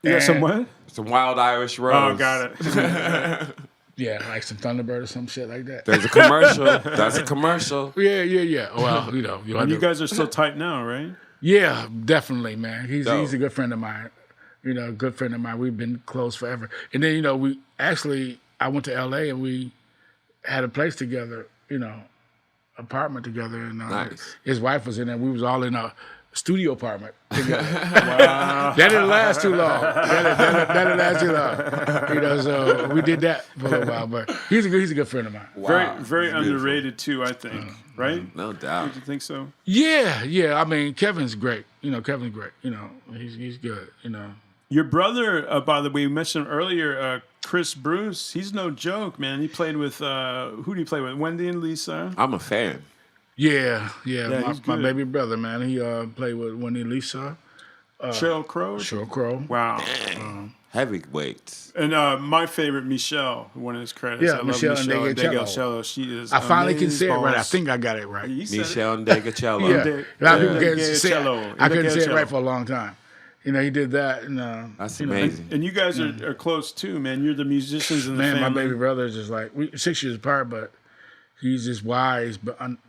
You got some And- what? Some wild Irish rose. Oh, got it. Yeah, like some Thunderbird or some shit like that. There's a commercial. That's a commercial. Yeah. Well, you And you guys are still tight now, right? Yeah, definitely, man. He's Dope. a good friend of mine. A good friend of mine. We've been close forever. And then, I went to LA and we had a place together, apartment together. And Nice. his wife was in there. We was all in a studio apartment together. Wow. That didn't last too long. That didn't last too long. So we did that for a little while. But he's a good friend of mine. Wow. Very It's beautiful. underrated too, I think. Right? No doubt. Don't you think so? Yeah. I mean, Kevin's great. Kevin's great. He's good. Your brother, by the way, you mentioned him earlier, Chris Bruce. He's no joke, man. He played with who did he play with? Wendy and Lisa. I'm a fan. Yeah, he's my good. baby brother, man. He played with Wendy and Lisa, Sheryl Crow. Sheryl Crow. Wow. Heavyweights. And my favorite, Michelle, one of his credits. Yeah, I love Michelle Ndegeocello. She is. I finally can say it right. I amazeballs. think I got it right. You said it. Michelle Ndegeocello. Yeah, a lot of people can't Ndegeocello. say it. I couldn't say it Ndegeocello. right for a long time. He did that, and That's amazing. And you guys are close too, man. You're the musicians in the man, my family. baby brother is just like 6 years apart, but he's just wise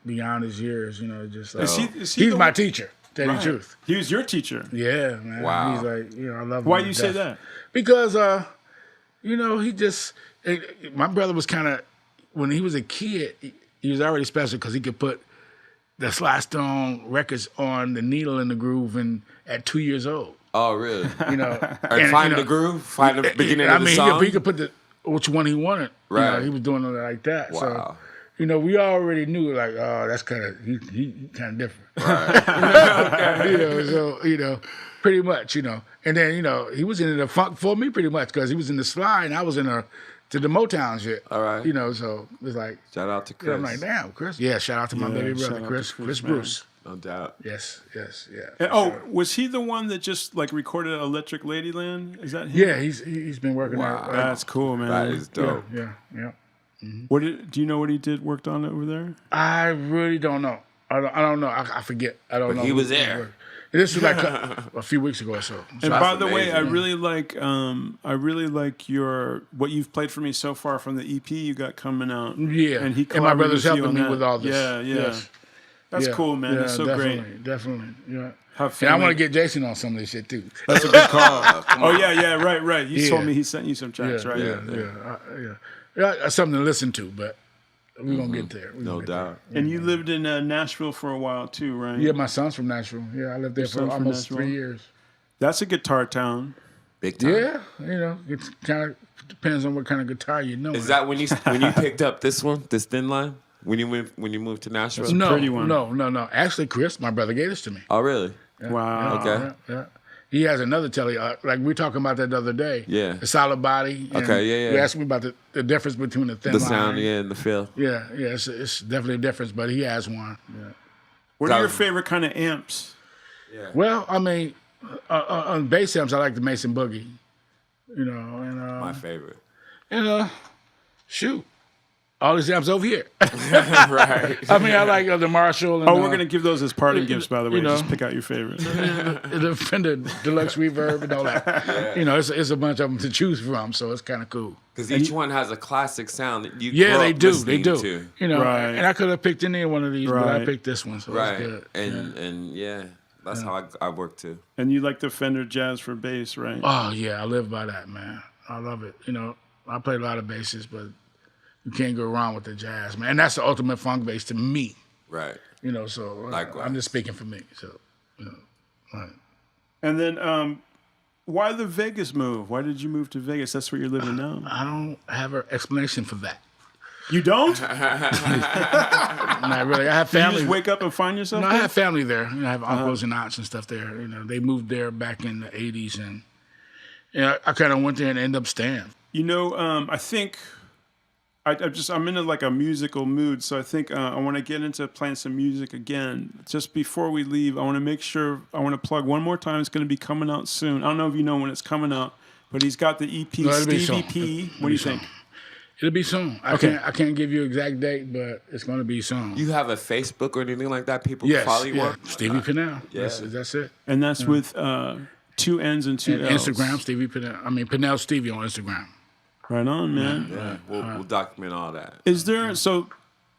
beyond his years. Just like Is he he's the my one- teacher. Tell you the truth. He was your teacher. Yeah, man. Wow. He's like, I love him. Why to do you say death. that? Because, he just, my brother was kind of, when he was a kid, he was already special because he could put the Sly Stone records on the needle in the groove at 2 years old. Oh, really? And Find the groove? Find the beginning of the song? He could put which one he wanted. Right. He was doing it like that. Wow. So, we already knew, like, oh, that's kind of, he kind of different. Right. Pretty much, And then, he was in the funk for me pretty much because he was in the Sly and I was in to the Motown shit. All right. So it was like, Shout out to Chris. I'm like, damn, Chris. Yeah, shout out to my baby shout brother, out Chris. to Chris, Chris man. Bruce. No doubt. Yes, yeah. And, was he the one that just like recorded Electric Ladyland? Is that him? Yeah, he's been working Wow. there. That's cool, man. That is dope. Yeah. Do you know what he worked on over there? I really don't know. I don't know. I forget. I don't know. he was there. This was like a few weeks ago or so. And That's by the way, amazing. I really like what you've played for me so far from the EP you got coming out. Yeah, and he my brother's collaborated with you helping on me that. with all this. Yeah. Yes. That's Yeah, cool, man. Yeah, That's so great. Definitely. Yeah. Have And I family- want to get Jason on some of this shit too. That's a good call. Right. You told Yeah. me he sent you some tracks, right? Yeah, something to listen to, but we're gonna get there. No doubt. And you lived in Nashville for a while too, right? Yeah, my son's from Nashville. Yeah, I lived there for son's from almost Nashville? 3 years. That's a guitar town. Big time. Yeah, it kind of depends on what kind of guitar you know. Is that when you picked up this thin line? When you moved to Nashville? no, pretty one. no. Actually, Chris, my brother, gave this to me. Oh, really? Wow. Okay. Yeah. He has another telly, like we were talking about that the other day. Yeah. The solid body. and Okay, yeah. You asked me about the difference between the thin The line. sound, yeah, and the feel. Yeah, it's definitely a difference, but he has one. Yeah. What are your favorite kind of amps? Well, I mean, on bass amps, I like the Mason Boogie. And My favorite. shoot, all these amps over here. Right. I mean, I like the Marshall. And, Oh, we're gonna give those as parting gifts, by the way. you know. Just pick out your favorite. the Fender Deluxe Reverb and all that. It's a bunch of them to choose from, so it's kind of cool. Because each one has a classic sound that you Yeah, grew they up do. listening They do. to. Right. And I could have picked any one of these, but I Right. picked this one, so Right. it's good. And yeah, that's how I work too. And you like the Fender Jazz for bass, right? Oh yeah, I live by that, man. I love it. I play a lot of basses, but you can't go wrong with the jazz, man. And that's the ultimate funk bass to me. Right. So Likewise. I'm just speaking for me. So, right. And then, why the Vegas move? Why did you move to Vegas? That's where you're living now. I don't have an explanation for that. You don't? Not really. I have You family. just wake up and find yourself No, I there? have family there. You know, I have uncles and aunts and stuff there. You know, they moved there back in the '80s, and I kind of went there and ended up staying. You know, I think I'm in like a musical mood, so I think I want to get into playing some music again. Just before we leave, I want to make sure I want to plug one more time. It's going to be coming out soon. I don't know if you know when it's coming out, but he's got the EP it'll be Stevie soon. P. What do you think? It'll be soon. I can't give you an exact date, but it's going to be soon. You have a Facebook or anything like that? People can follow you on? Stevie Pannell. Yeah. That's it. And that's with 2 N's and 2 And L's. Instagram, Stevie Pannell. I mean, Pannell Stevie on Instagram. Right on, man. Yeah, we'll document all that. Is there, so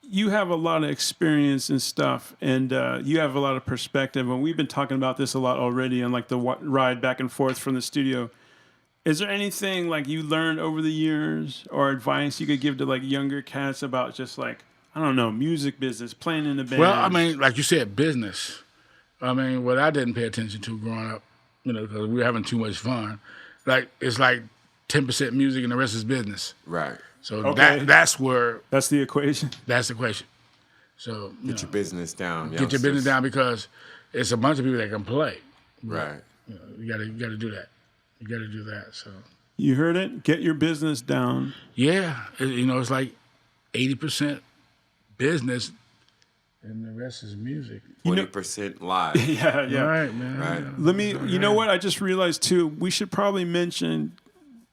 you have a lot of experience and stuff, and you have a lot of perspective, and we've been talking about this a lot already on like the ride back and forth from the studio. Is there anything like you learned over the years or advice you could give to like younger cats about just like, I don't know, music business, playing in the band? Well, I mean, like you said, business. I mean, what I didn't pay attention to growing up, you know, because we were having too much fun. Like, it's like 10% music and the rest is business. Right. So Okay. that's where, That's the equation. that's the question. So, Get your business down. get your business down because it's a bunch of people that can play. Right. You know, you gotta do that. You gotta do that. So You heard it? Get your business down. yeah, you know, it's like 80% business and the rest is music. 20% live. Yeah, yeah. Right, man. Right. Let me, you know what? I just realized too, we should probably mention,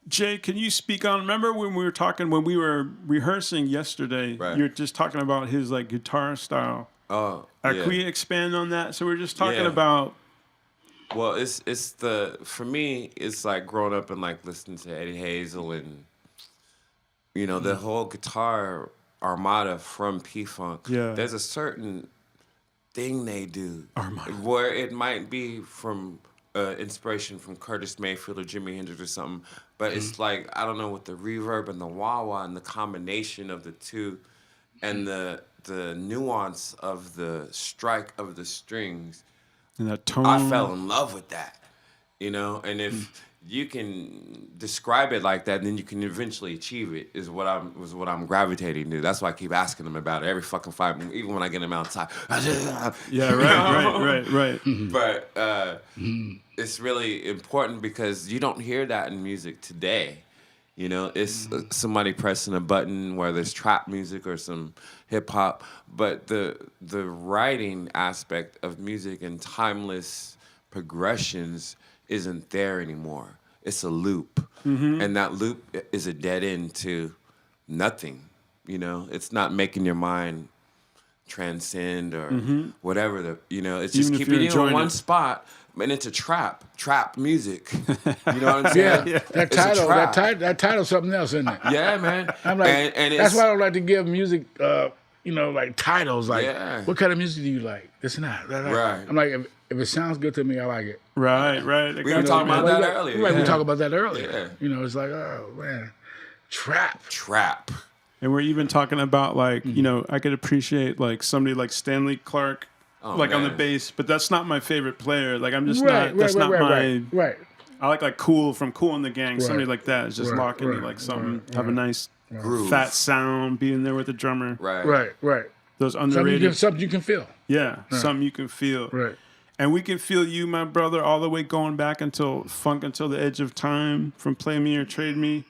Jay, can you speak on, remember when we were talking, when we were rehearsing yesterday, Right. you're just talking about his like guitar style. Oh, Can yeah. we expand on that? So we're just talking Yeah. about, Well, it's for me, it's like growing up and like listening to Eddie Hazel and, you know, the whole guitar armada from P-Funk. Yeah. There's a certain thing they do Armada. where it might be from inspiration from Curtis Mayfield or Jimi Hendrix or something, but it's like, I don't know, with the reverb and the wah-wah and the combination of the two and the nuance of the strike of the strings, in that tone. I fell in love with that, you know. And if you can describe it like that, then you can eventually achieve it. Is what I'm gravitating to. That's why I keep asking them about it every fucking 5 minutes, even when I get them outside. Yeah, right. But it's really important because you don't hear that in music today. You know, it's somebody pressing a button, whether it's trap music or some hip hop. But the writing aspect of music and timeless progressions isn't there anymore. It's a loop, and that loop is a dead end to nothing. You know, it's not making your mind transcend or whatever. It's just Even if keeping you're you in enjoying one it. spot. And it's a trap music. You know what I'm saying? Yeah, It's a trap. that title, something else, isn't it? Yeah, man. I'm like, and that's it's, why I don't like to give music, you know, like titles. Like, Yeah. what kind of music do you like? This and that. Right. I'm like, if it sounds good to me, I like it. Right. We were talking about that earlier. Right, we Yeah. talked about that earlier. Yeah. You know, it's like, oh man, trap. Trap. And we're even talking about like, you know, I could appreciate like somebody like Stanley Clark, like on the man. bass, but that's not my favorite player. Like I'm just Right, not, that's not my, right. I like Cool from Cool and the Gang. Somebody like that is just Right, locking you right, like something, right, have a nice Groove. fat sound, being there with the drummer. Right. Right. Those Something underrated, something you can feel. yeah, something you can feel. Right. And we can feel you, my brother, all the way going back until Funk Until the Edge of Time, from Play Me or Trade Me.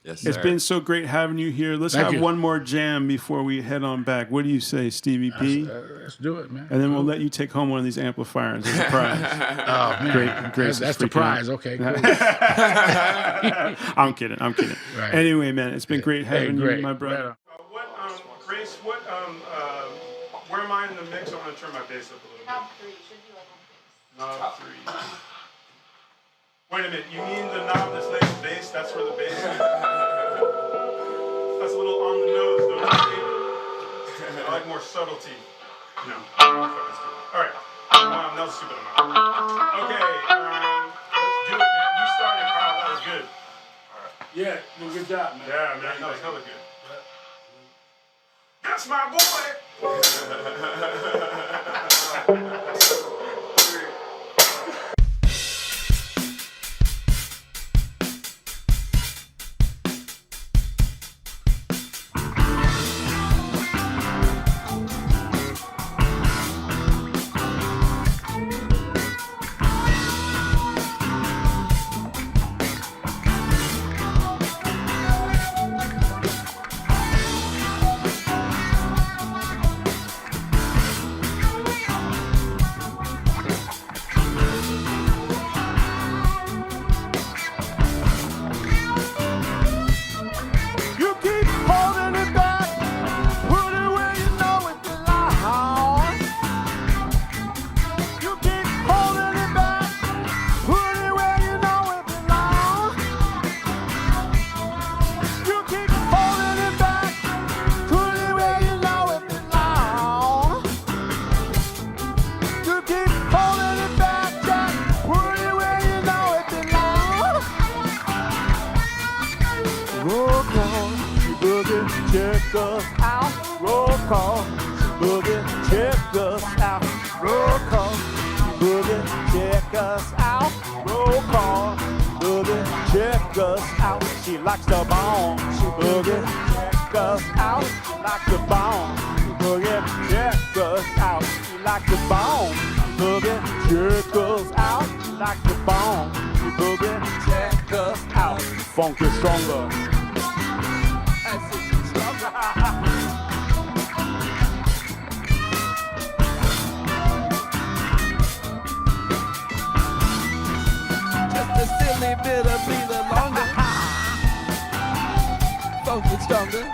Yes, It's sir. been so great having you here. Let's Thank have you. one more jam before we head on back. What do you say, Stevie P? Let's do it, man. And then we'll let you take home one of these amplifiers as a prize. Oh man, Grace that's is the freaking prize. Okay, cool. I'm kidding. Right. Anyway, man, it's been great having great. you, my brother. Better. Grace, where am I in the mix? I'm going to turn my bass up a little bit. Top 3 should be like on Knob 3. Wait a minute, you mean the knob that's laid the bass? That's where the bass is? That's a little on the nose, don't you think? I like more subtlety. No. Alright. That was stupid. Okay, let's do it, man. You started, Kyle. That was good. Yeah, good job, man. Yeah, man. That was hella good. That's my boy! check us out. Roll call, boogie, check us out. She likes the bone, boogie, check us out. She likes the bone, boogie, check us out. She likes the bone, boogie, check us out. She likes the bone, boogie, check us out. Funk is stronger. That's it, she's stronger. A silly bit of me the longer. Funk is stronger.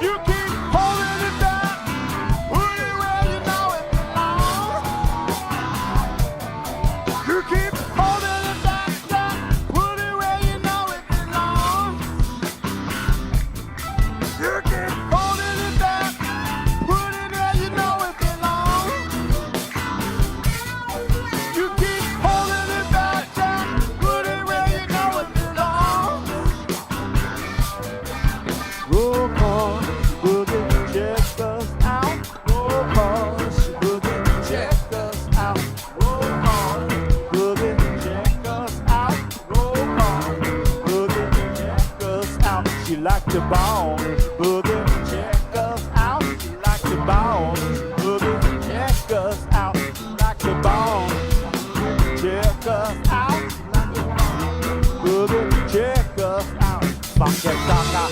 You keep holding it back, put it where you know it belongs. You keep holding it back, put it where you know it belongs. You keep holding it back, put it where you know it belongs. You keep holding it back, put it where you know it belongs. Roll call, boogie, check us out. Roll call, boogie, check us out. Roll call, boogie, check us out. Roll call, boogie, check us out. She like the bone, boogie, check us out. She like the bone, boogie, check us out. She like the bone, check us out. Boogie, check us out. Funk it, sucker.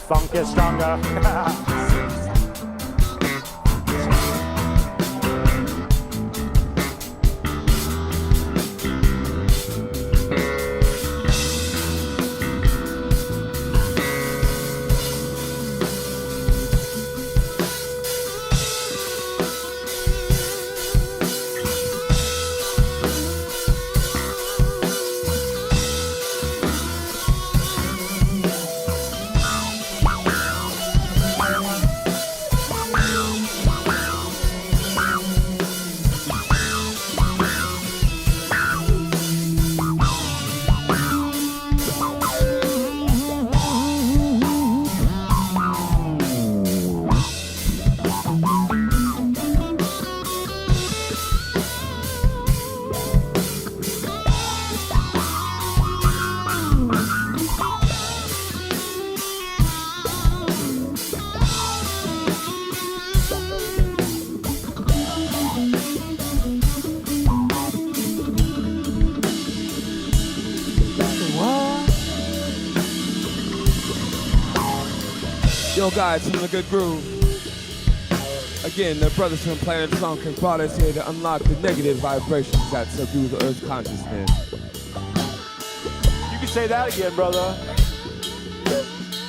Funk is stronger. professional guys from the good groove. Again, the brothers from Planet Funk have brought us here to unlock the negative vibrations that subdue the Earth's consciousness. You can say that again, brother.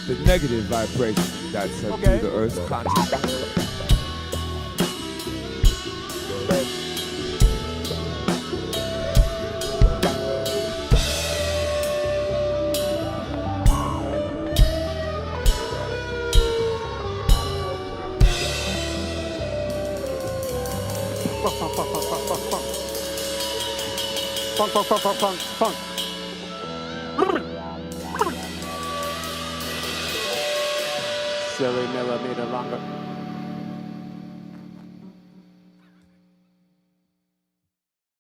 The negative vibrations that subdue the Earth's consciousness. Funk. Silly millimeter longer.